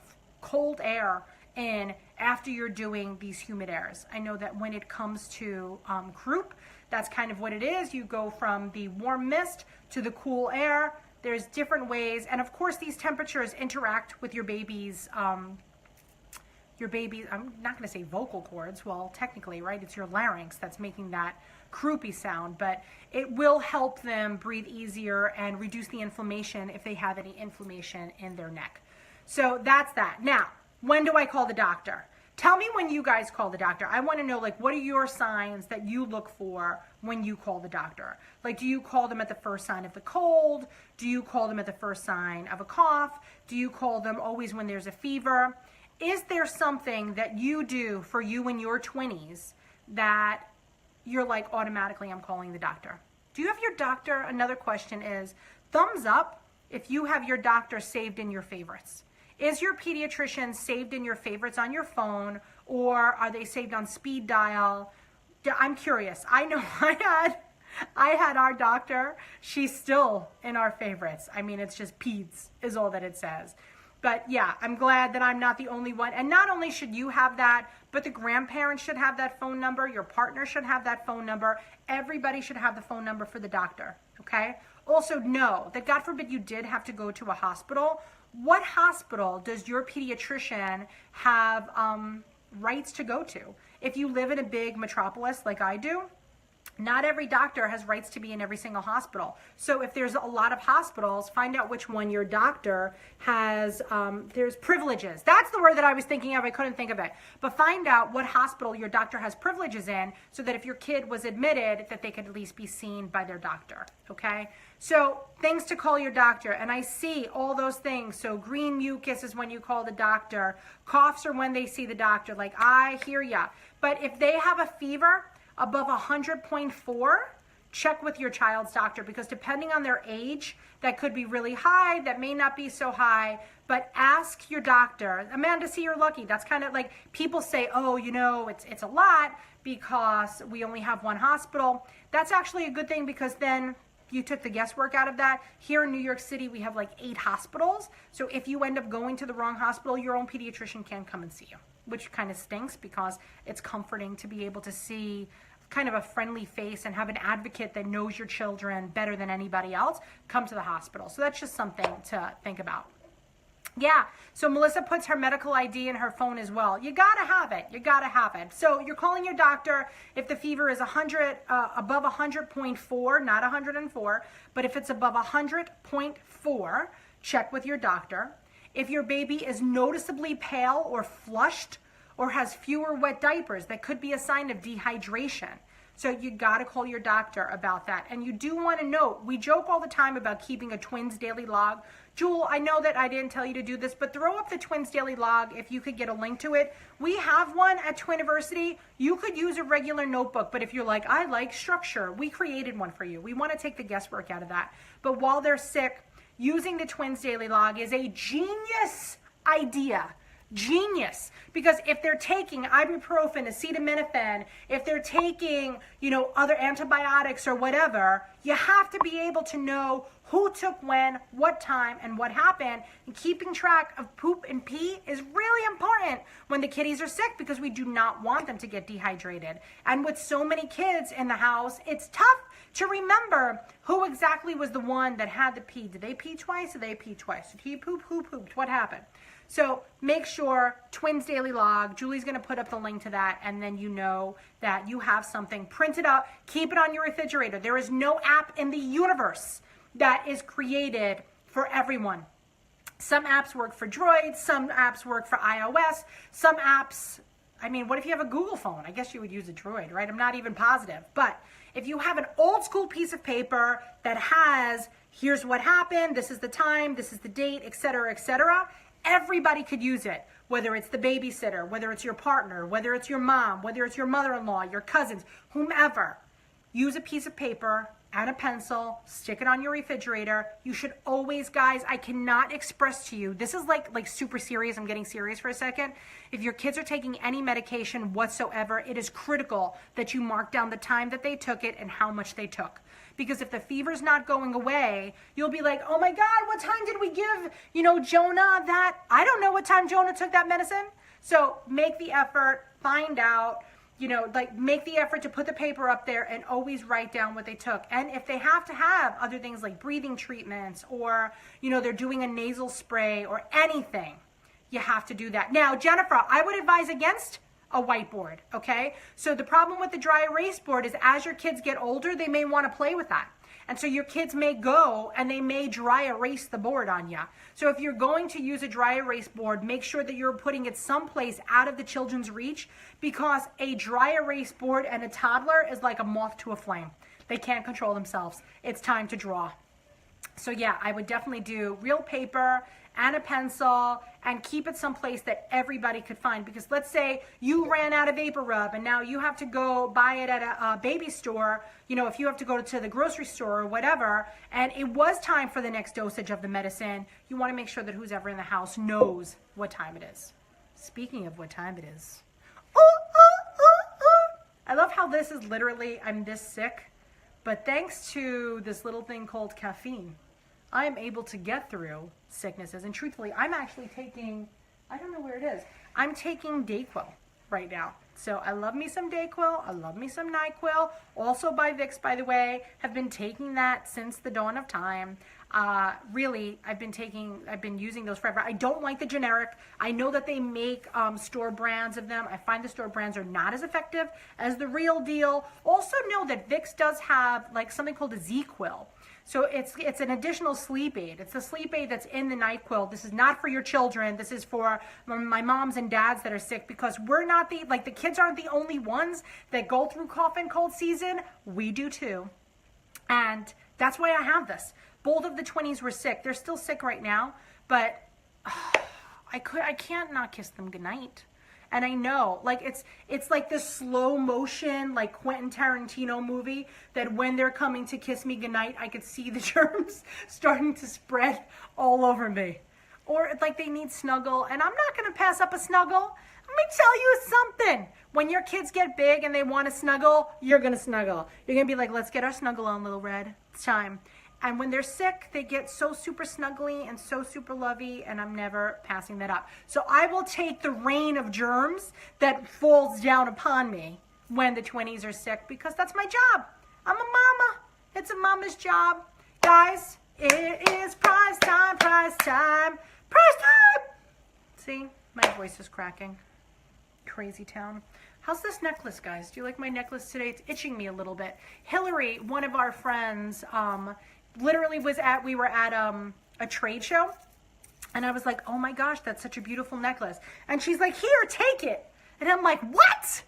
cold air in after you're doing these humid airs. I know that when it comes to croup, that's kind of what it is. You go from the warm mist to the cool air. There's different ways, and of course these temperatures interact with your baby's, I'm not going to say vocal cords, well technically, right, it's your larynx that's making that croupy sound, but it will help them breathe easier and reduce the inflammation if they have any inflammation in their neck. So that's that. Now, when do I call the doctor? Tell me when you guys call the doctor. I want to know, what are your signs that you look for when you call the doctor? Do you call them at the first sign of the cold? Do you call them at the first sign of a cough? Do you call them always when there's a fever? Is there something that you do for you in your 20s that you're automatically, I'm calling the doctor? Do you have your doctor? Another question is, thumbs up if you have your doctor saved in your favorites. Is your pediatrician saved in your favorites on your phone, or are they saved on speed dial? I'm curious. I know I had our doctor. She's still in our favorites. I mean, it's just peds is all that it says. But yeah, I'm glad that I'm not the only one. And not only should you have that, but the grandparents should have that phone number. Your partner should have that phone number. Everybody should have the phone number for the doctor, okay? Also know that God forbid you did have to go to a hospital. What hospital does your pediatrician have rights to go to? If you live in a big metropolis like I do, not every doctor has rights to be in every single hospital. So if there's a lot of hospitals, find out which one your doctor has, there's privileges. That's the word that I was thinking of. I couldn't think of it. But find out what hospital your doctor has privileges in so that if your kid was admitted, that they could at least be seen by their doctor, okay? So things to call your doctor. And I see all those things. So green mucus is when you call the doctor. Coughs are when they see the doctor. Like, I hear ya. But if they have a fever above 100.4, check with your child's doctor, because depending on their age, that could be really high, that may not be so high. But ask your doctor. Amanda, see, you're lucky. That's kind of like people say, oh, you know, it's a lot because we only have one hospital. That's actually a good thing, because then you took the guesswork out of that. Here in New York City, we have like 8 hospitals. So if you end up going to the wrong hospital, your own pediatrician can come and see you, which kind of stinks, because it's comforting to be able to see kind of a friendly face and have an advocate that knows your children better than anybody else come to the hospital. So that's just something to think about. Yeah, so Melissa puts her medical ID in her phone as well. You gotta have it. You gotta have it. So you're calling your doctor if the fever is above 100.4, not 104, but if it's above 100.4, check with your doctor. If your baby is noticeably pale or flushed or has fewer wet diapers, that could be a sign of dehydration. So you got to call your doctor about that. And you do want to note, we joke all the time about keeping a twins daily log. Jewel, I know that I didn't tell you to do this, but throw up the twins daily log if you could get a link to it. We have one at Twiniversity. You could use a regular notebook, but if you're like, I like structure, we created one for you. We want to take the guesswork out of that. But while they're sick, using the twins daily log is a genius idea. Genius. Because if they're taking ibuprofen, acetaminophen, if they're taking, you know, other antibiotics or whatever, you have to be able to know who took when, what time, and what happened. And keeping track of poop and pee is really important when the kiddies are sick, because we do not want them to get dehydrated. And with so many kids in the house, it's tough to remember who exactly was the one that had the pee. Did they pee twice? Did they pee twice? Did he poop? Who pooped? What happened? So make sure, Twins Daily Log, Julie's going to put up the link to that, and then you know that you have something. Print it out. Keep it on your refrigerator. There is no app in the universe that is created for everyone. Some apps work for Droid. Some apps work for iOS. Some apps, I mean, what if you have a Google phone? I guess you would use a Droid, right? I'm not even positive. But if you have an old school piece of paper that has, here's what happened, this is the time, this is the date, etc., everybody could use it, whether it's the babysitter, whether it's your partner, whether it's your mom, whether it's your mother-in-law, your cousins, whomever. Use a piece of paper and a pencil, stick it on your refrigerator. You should always, guys, I cannot express to you, this is like super serious. I'm getting serious for a second. If your kids are taking any medication whatsoever, it is critical that you mark down the time that they took it and how much they took. Because if the fever's not going away, you'll be like, oh my God, what time did we give, Jonah that? I don't know what time Jonah took that medicine. So make the effort, find out, make the effort to put the paper up there and always write down what they took. And if they have to have other things like breathing treatments or, they're doing a nasal spray or anything, you have to do that. Now, Jennifer, I would advise against a whiteboard, okay? So the problem with the dry erase board is as your kids get older, they may want to play with that. And so your kids may go and they may dry erase the board on you. So if you're going to use a dry erase board, make sure that you're putting it someplace out of the children's reach, because a dry erase board and a toddler is like a moth to a flame. They can't control themselves. It's time to draw. So yeah, I would definitely do real paper and a pencil and keep it someplace that everybody could find. Because let's say you ran out of Vapor Rub and now you have to go buy it at a baby store, you know, if you have to go to the grocery store or whatever, and it was time for the next dosage of the medicine, you want to make sure that who's ever in the house knows what time it is. Speaking of what time it is. I love how this is literally, I'm this sick, but thanks to this little thing called caffeine, I am able to get through sicknesses. And truthfully, I'm actually taking, I don't know where it is, I'm taking Dayquil right now. So I love me some Dayquil, I love me some NyQuil, also by Vicks, by the way. Have been taking that since the dawn of time. Really, I've been using those forever. I don't like the generic. I know that they make store brands of them. I find the store brands are not as effective as the real deal. Also know that Vicks does have like something called a Z-Quil. So it's an additional sleep aid. It's the sleep aid that's in the NyQuil. This is not for your children. This is for my moms and dads that are sick, because we're not the kids aren't the only ones that go through cough and cold season. We do too. And that's why I have this. Both of the Twinnies were sick. They're still sick right now, but I can't not kiss them goodnight. And I know, like, it's like this slow motion, like Quentin Tarantino movie, that when they're coming to kiss me goodnight, I could see the germs starting to spread all over me. Or it's like they need snuggle, and I'm not going to pass up a snuggle. Let me tell you something. When your kids get big and they want to snuggle, you're going to snuggle. You're going to be like, let's get our snuggle on, little red. It's time. And when they're sick, they get so super snuggly and so super lovey, and I'm never passing that up. So I will take the rain of germs that falls down upon me when the Twinnies are sick, because that's my job. I'm a mama. It's a mama's job. Guys, it is prize time, prize time, prize time. See, my voice is cracking. Crazy town. How's this necklace, guys? Do you like my necklace today? It's itching me a little bit. Hillary, one of our friends, literally we were at a trade show, and I was like, oh my gosh, that's such a beautiful necklace. And she's like, here, take it. And I'm like, what?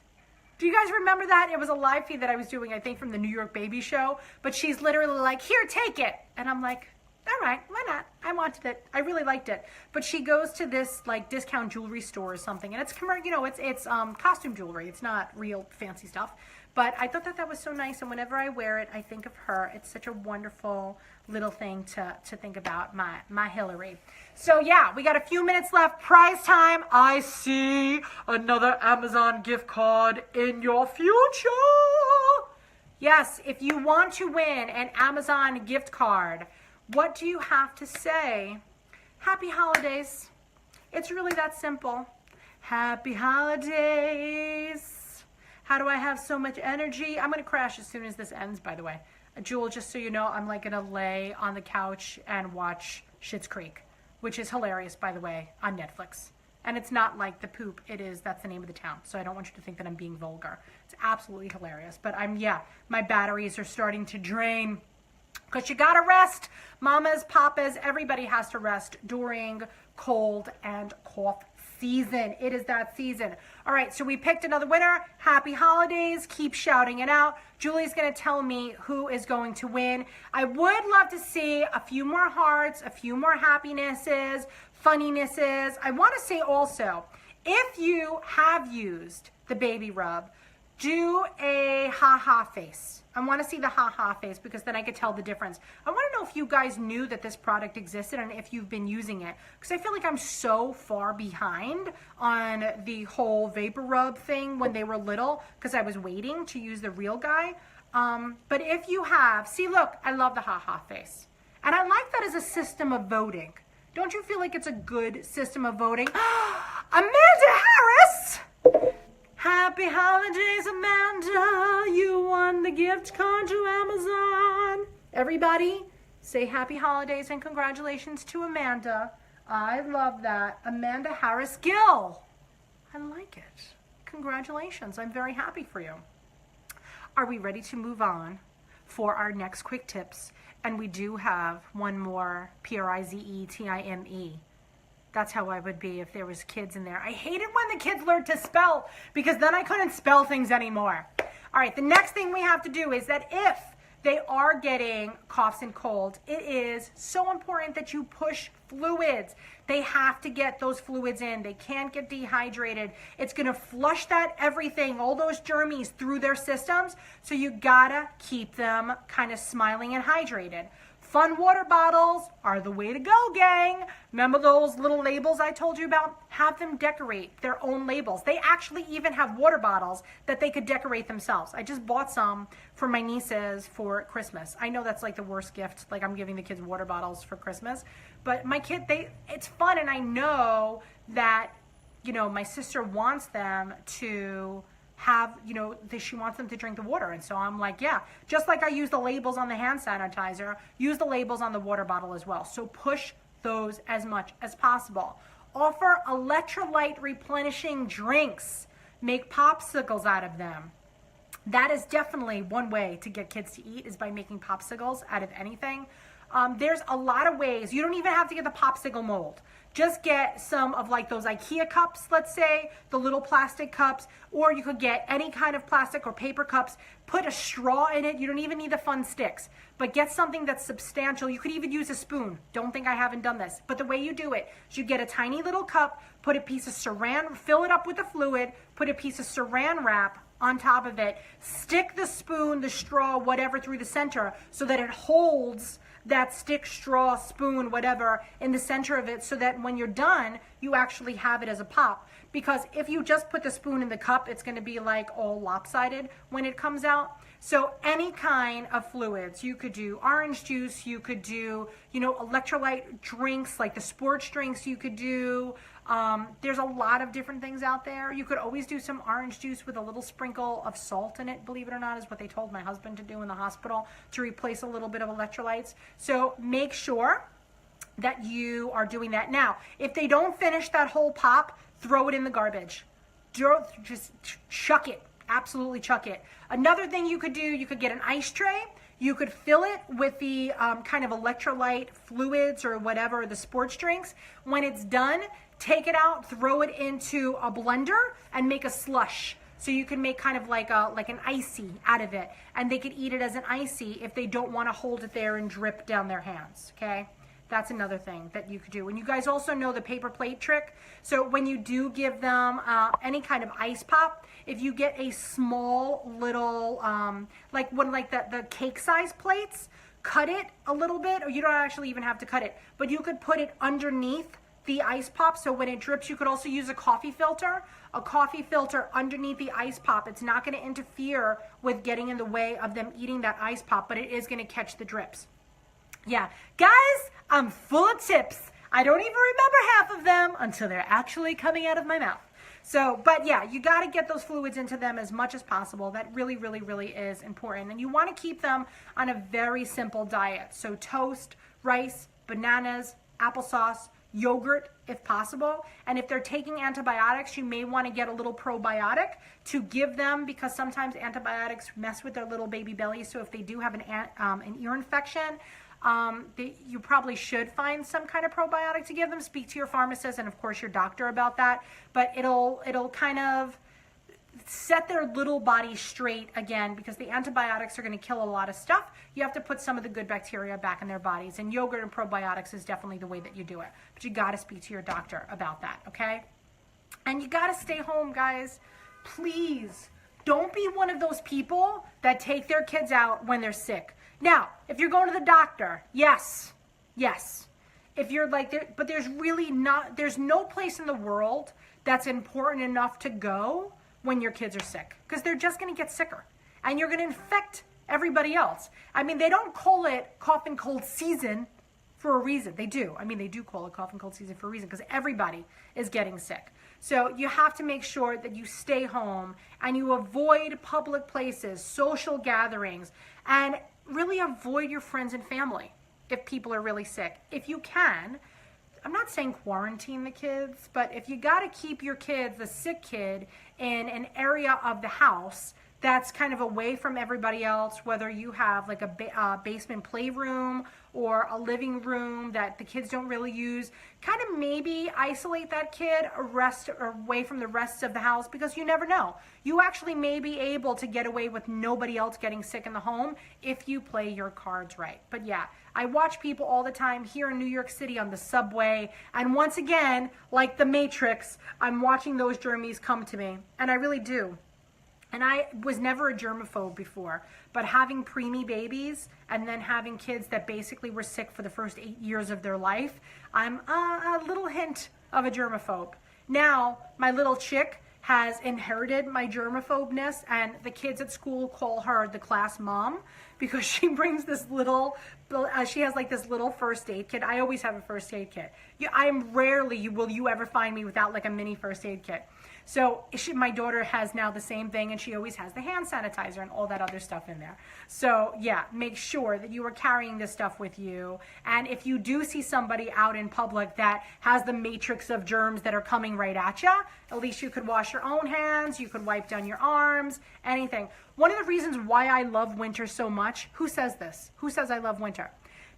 Do you guys remember that? It was a live feed that I was doing, I think, from the New York Baby Show. But she's literally like, here, take it. And I'm like, all right, why not? I wanted it. I really liked it. But she goes to this like discount jewelry store or something, and it's, you know, it's costume jewelry. It's not real fancy stuff. But I thought that was so nice, and whenever I wear it, I think of her. It's such a wonderful little thing to think about, my Hillary. So yeah, we got a few minutes left. Prize time. I see another Amazon gift card in your future. Yes, if you want to win an Amazon gift card, what do you have to say? Happy holidays. It's really that simple. Happy holidays. How do I have so much energy? I'm going to crash as soon as this ends, by the way. Jewel, just so you know, I'm like going to lay on the couch and watch Schitt's Creek, which is hilarious, by the way, on Netflix. And it's not like the poop. It is, that's the name of the town. So I don't want you to think that I'm being vulgar. It's absolutely hilarious. But my batteries are starting to drain. Because you got to rest. Mamas, papas, everybody has to rest during cold and cough season. It is that season. All right, so we picked another winner. Happy holidays. Keep shouting it out. Julie's going to tell me who is going to win. I would love to see a few more hearts, a few more happinesses, funninesses. I want to say also, if you have used the baby rub, do a ha-ha face. I want to see the ha-ha face, because then I could tell the difference. I want to know if you guys knew that this product existed and if you've been using it, because I feel like I'm so far behind on the whole vapor rub thing when they were little, because I was waiting to use the real guy. But if you have, see, look, I love the ha-ha face. And I like that as a system of voting. Don't you feel like it's a good system of voting? Amanda Harris! Happy holidays, Amanda. You won the gift card to Amazon. Everybody, say happy holidays and congratulations to Amanda. I love that. Amanda Harris Gill. I like it. Congratulations. I'm very happy for you. Are we ready to move on for our next quick tips? And we do have one more PRIZETIME. That's how I would be if there was kids in there. I hate it when the kids learn to spell, because then I couldn't spell things anymore. All right, the next thing we have to do is that if they are getting coughs and colds, it is so important that you push fluids. They have to get those fluids in. They can't get dehydrated. It's going to flush that everything, all those germies through their systems. So you gotta keep them kind of smiling and hydrated. Fun water bottles are the way to go, gang. Remember those little labels I told you about? Have them decorate their own labels. They actually even have water bottles that they could decorate themselves. I just bought some for my nieces for Christmas. I know that's like the worst gift. Like, I'm giving the kids water bottles for Christmas. But my kid, it's fun, and I know that, my sister wants them to have, she wants them to drink the water. And so I'm like, yeah, just like I use the labels on the hand sanitizer, use the labels on the water bottle as well. So push those as much as possible. Offer electrolyte replenishing drinks. Make popsicles out of them. That is definitely one way to get kids to eat, is by making popsicles out of anything. There's a lot of ways. You don't even have to get the popsicle mold. Just get some of like those IKEA cups, let's say, the little plastic cups, or you could get any kind of plastic or paper cups, put a straw in it. You don't even need the fun sticks, but get something that's substantial. You could even use a spoon. Don't think I haven't done this, but the way you do it is you get a tiny little cup, put a piece of saran, fill it up with the fluid, put a piece of saran wrap on top of it, stick the spoon, the straw, whatever, through the center so that it holds that stick, straw, spoon, whatever, in the center of it, so that when you're done, you actually have it as a pop. Because if you just put the spoon in the cup, it's going to be like all lopsided when it comes out. So any kind of fluids, you could do orange juice, you could do, electrolyte drinks, like the sports drinks you could do. There's a lot of different things out there. You could always do some orange juice with a little sprinkle of salt in it, believe it or not, is what they told my husband to do in the hospital, to replace a little bit of electrolytes. So make sure that you are doing that. Now, if they don't finish that whole pop, throw it in the garbage. Just chuck it. Absolutely chuck it. Another thing you could do, you could get an ice tray. You could fill it with the kind of electrolyte fluids or whatever, the sports drinks. When it's done, take it out, throw it into a blender, and make a slush. So you can make kind of like an icy out of it. And they could eat it as an icy if they don't want to hold it there and drip down their hands, okay? That's another thing that you could do. And you guys also know the paper plate trick. So when you do give them any kind of ice pop, if you get a small little, like the cake size plates, cut it a little bit, or you don't actually even have to cut it, but you could put it underneath the ice pop. So when it drips, you could also use a coffee filter underneath the ice pop. It's not going to interfere with getting in the way of them eating that ice pop, but it is going to catch the drips. Yeah, guys, I'm full of tips. I don't even remember half of them until they're actually coming out of my mouth. So, but yeah, you got to get those fluids into them as much as possible. That really, really, really is important. And you want to keep them on a very simple diet. So toast, rice, bananas, applesauce, yogurt if possible. And if they're taking antibiotics, you may want to get a little probiotic to give them, because sometimes antibiotics mess with their little baby bellies. So if they do have an ear infection, you probably should find some kind of probiotic to give them. Speak to your pharmacist and of course your doctor about that, but it'll kind of set their little body straight again, because the antibiotics are going to kill a lot of stuff. You have to put some of the good bacteria back in their bodies, and yogurt and probiotics is definitely the way that you do it, but you got to speak to your doctor about that, okay? And you got to stay home, guys. Please don't be one of those people that take their kids out when they're sick. Now, if you're going to the doctor, yes. If you're like, but there's no place in the world that's important enough to go when your kids are sick, because they're just going to get sicker and you're going to infect everybody else. I mean, they don't call it cough and cold season for a reason. They do. I mean, they do call it cough and cold season for a reason, because everybody is getting sick. So you have to make sure that you stay home and you avoid public places, social gatherings, and really avoid your friends and family if people are really sick. If you can, I'm not saying quarantine the kids, but if you got to keep your kids, the sick kid, in an area of the house that's kind of away from everybody else, whether you have like a basement playroom or a living room that the kids don't really use, kind of maybe isolate that kid away from the rest of the house, because you never know. You actually may be able to get away with nobody else getting sick in the home if you play your cards right. But yeah, I watch people all the time here in New York City on the subway, and once again, like the Matrix, I'm watching those germs come to me, and I really do. And I was never a germaphobe before, but having preemie babies and then having kids that basically were sick for the first 8 years of their life, I'm a little hint of a germaphobe. Now, my little chick has inherited my germaphobness, and the kids at school call her the class mom because she brings this little, she has like this little first aid kit. I always have a first aid kit. I am rarely, will you ever find me without like a mini first aid kit. So my daughter has now the same thing, and she always has the hand sanitizer and all that other stuff in there. So yeah, make sure that you are carrying this stuff with you. And if you do see somebody out in public that has the matrix of germs that are coming right at you, at least you could wash your own hands, you could wipe down your arms, anything. One of the reasons why I love winter so much, who says this? Who says I love winter?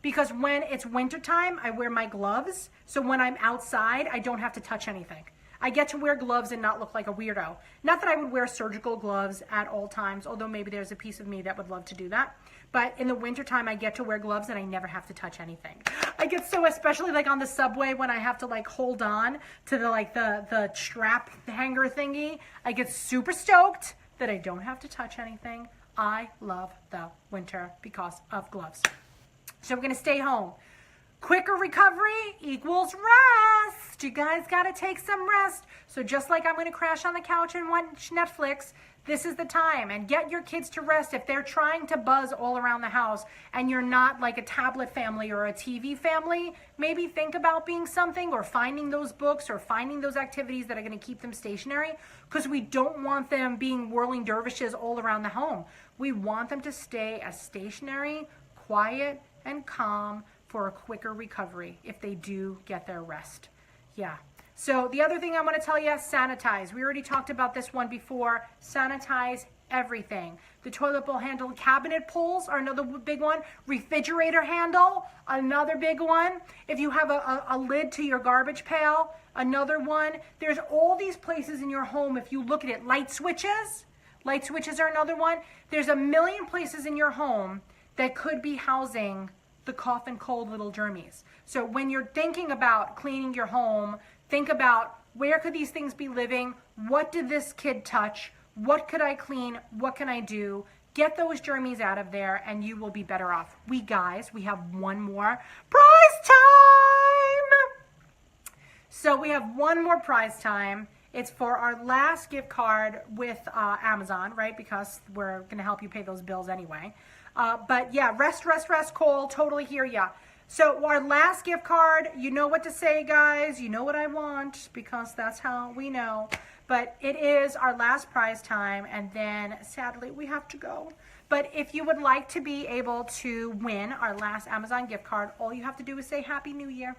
Because when it's wintertime, I wear my gloves. So when I'm outside, I don't have to touch anything. I get to wear gloves and not look like a weirdo. Not that I would wear surgical gloves at all times, although maybe there's a piece of me that would love to do that. But in the wintertime, I get to wear gloves and I never have to touch anything. I get so, especially like on the subway when I have to like hold on to the strap hanger thingy, I get super stoked that I don't have to touch anything. I love the winter because of gloves. So we're gonna stay home. Quicker recovery equals rest. You guys got to take some rest. So just like I'm going to crash on the couch and watch Netflix, this is the time. And get your kids to rest. If they're trying to buzz all around the house and you're not like a tablet family or a TV family, maybe think about being something, or finding those books or finding those activities that are going to keep them stationary, because we don't want them being whirling dervishes all around the home. We want them to stay as stationary, quiet, and calm for a quicker recovery if they do get their rest. Yeah. So the other thing I want to tell you, sanitize. We already talked about this one before. Sanitize everything. The toilet bowl handle, cabinet pulls are another big one. Refrigerator handle, another big one. If you have a lid to your garbage pail, another one. There's all these places in your home, if you look at it. Light switches. Light switches are another one. There's a million places in your home that could be housing the cough and cold little germies. So when you're thinking about cleaning your home, think about, where could these things be living? What did this kid touch? What could I clean? What can I do? Get those germies out of there and you will be better off. We have one more prize time. So we have one more prize time. It's for our last gift card with Amazon, right? Because we're going to help you pay those bills anyway. But yeah, rest, Cole, totally hear ya. So our last gift card, you know what to say, guys. You know what I want, because that's how we know. But it is our last prize time, and then sadly we have to go. But if you would like to be able to win our last Amazon gift card, all you have to do is say Happy New Year.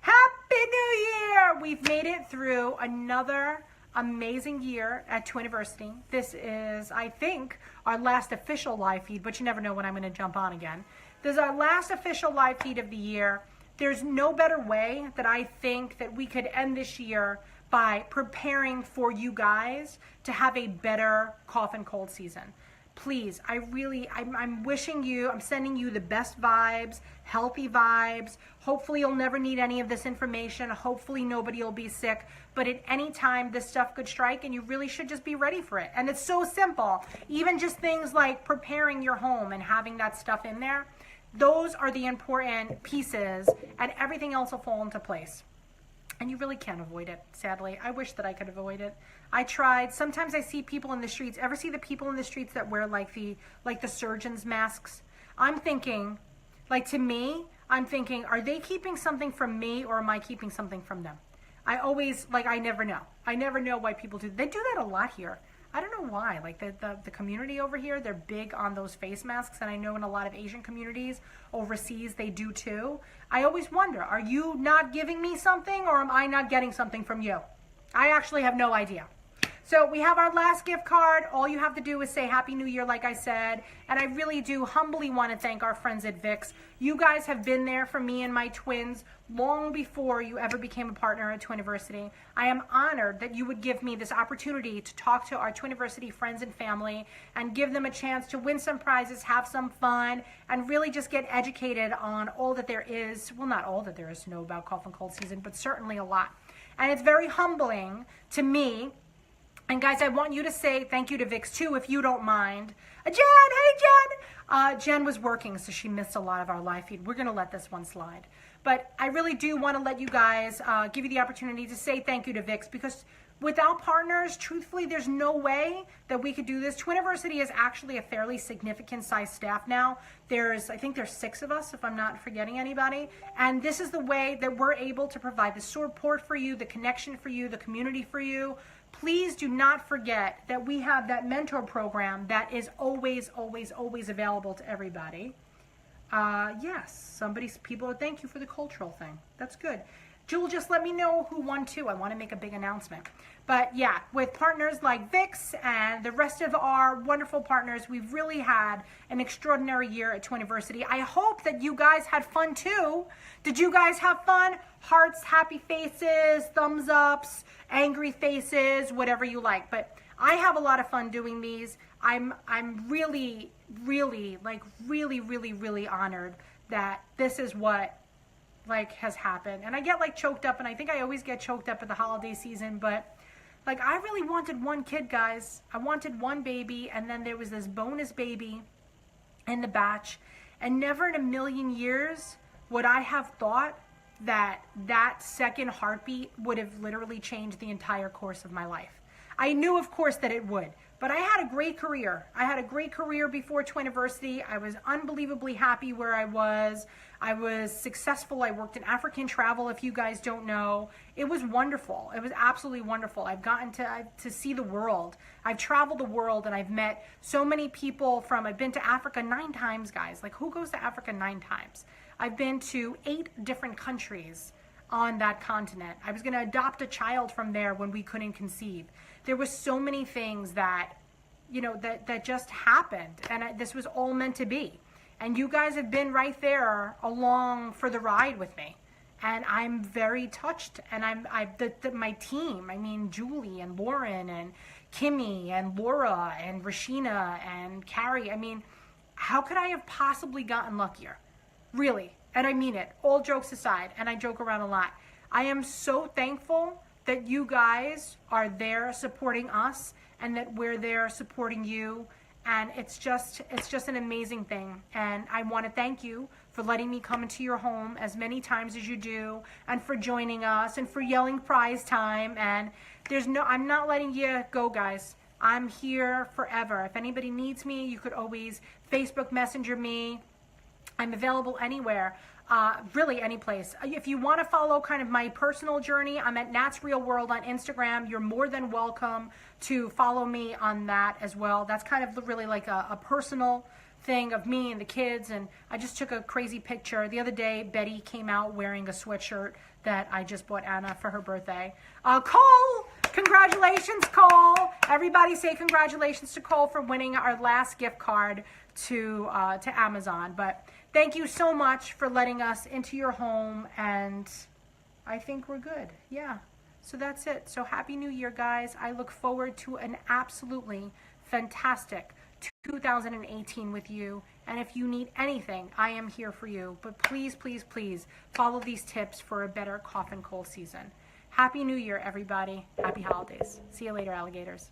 Happy New Year! We've made it through another amazing year at Twiniversity. This is, I think, our last official live feed, but you never know when I'm going to jump on again. This is our last official live feed of the year. There's no better way that I think that we could end this year by preparing for you guys to have a better cough and cold season. Please, I'm wishing you, I'm sending you the best vibes, healthy vibes. Hopefully you'll never need any of this information. Hopefully nobody will be sick. But at any time, this stuff could strike, and you really should just be ready for it. And it's so simple. Even just things like preparing your home and having that stuff in there, those are the important pieces, and everything else will fall into place. And you really can't avoid it, sadly. I wish that I could avoid it. I tried. Sometimes I see people in the streets. Ever see the people in the streets that wear like the surgeon's masks? I'm thinking, like, to me, I'm thinking, are they keeping something from me, or am I keeping something from them? I always, like, I never know. I never know why people do. They do that a lot here. I don't know why. Like, the community over here, they're big on those face masks, and I know in a lot of Asian communities overseas they do too. I always wonder, are you not giving me something, or am I not getting something from you? I actually have no idea. So we have our last gift card. All you have to do is say Happy New Year, like I said. And I really do humbly want to thank our friends at Vicks. You guys have been there for me and my twins long before you ever became a partner at Twiniversity. I am honored that you would give me this opportunity to talk to our Twiniversity friends and family and give them a chance to win some prizes, have some fun, and really just get educated on all that there is. Well, not all that there is to know about cough and cold season, but certainly a lot. And it's very humbling to me. And guys, I want you to say thank you to Vicks too, if you don't mind. Jen, hey Jen. Jen was working, so she missed a lot of our live feed. We're gonna let this one slide. But I really do want to let you guys, give you the opportunity to say thank you to Vicks, because without partners, truthfully, there's no way that we could do this. Twiniversity is actually a fairly significant size staff now. I think there's 6 of us, if I'm not forgetting anybody. And this is the way that we're able to provide the support for you, the connection for you, the community for you. Please do not forget that we have that mentor program that is always, always, always available to everybody. Yes, people, thank you for the cultural thing. That's good. Jewel, just let me know who won too. I want to make a big announcement. But yeah, with partners like Vicks and the rest of our wonderful partners, we've really had an extraordinary year at Twiniversity. I hope that you guys had fun too. Did you guys have fun? Hearts, happy faces, thumbs ups, angry faces, whatever you like. But I have a lot of fun doing these. I'm really, really, really honored that this is what has happened. And I get choked up, and I think I always get choked up at the holiday season, but I really wanted one kid, guys. I wanted one baby, and then there was this bonus baby in the batch, and never in a million years would I have thought that that second heartbeat would have literally changed the entire course of my life. I knew, of course, that it would, but I had a great career. I had a great career before Twiniversity. I was unbelievably happy where I was. I was successful. I worked in African travel, if you guys don't know. It was wonderful. It was absolutely wonderful. I've gotten to see the world. I've traveled the world, and I've met so many people I've been to Africa 9 times, guys. Who goes to Africa 9 times? I've been to 8 different countries on that continent. I was going to adopt a child from there when we couldn't conceive. There were so many things that, that just happened, and this was all meant to be. And you guys have been right there along for the ride with me. And I'm very touched. And my team, Julie and Lauren and Kimmy and Laura and Rashina and Carrie, how could I have possibly gotten luckier? Really. And I mean it, all jokes aside, and I joke around a lot. I am so thankful that you guys are there supporting us and that we're there supporting you. And it's just an amazing thing. And I want to thank you for letting me come into your home as many times as you do, and for joining us, and for yelling prize time. And I'm not letting you go, guys. I'm here forever. If anybody needs me, you could always Facebook Messenger me. I'm available anywhere, really any place. If you want to follow kind of my personal journey, I'm at Nat's Real World on Instagram. You're more than welcome to follow me on that as well. That's kind of really a personal thing of me and the kids. And I just took a crazy picture. The other day, Betty came out wearing a sweatshirt that I just bought Anna for her birthday. Cole, congratulations, Cole. Everybody say congratulations to Cole for winning our last gift card to Amazon. But thank you so much for letting us into your home, and I think we're good. Yeah. So that's it. So Happy New Year, guys. I look forward to an absolutely fantastic 2018 with you. And if you need anything, I am here for you. But please, please, please follow these tips for a better cough and cold season. Happy New Year, everybody. Happy holidays. See you later, alligators.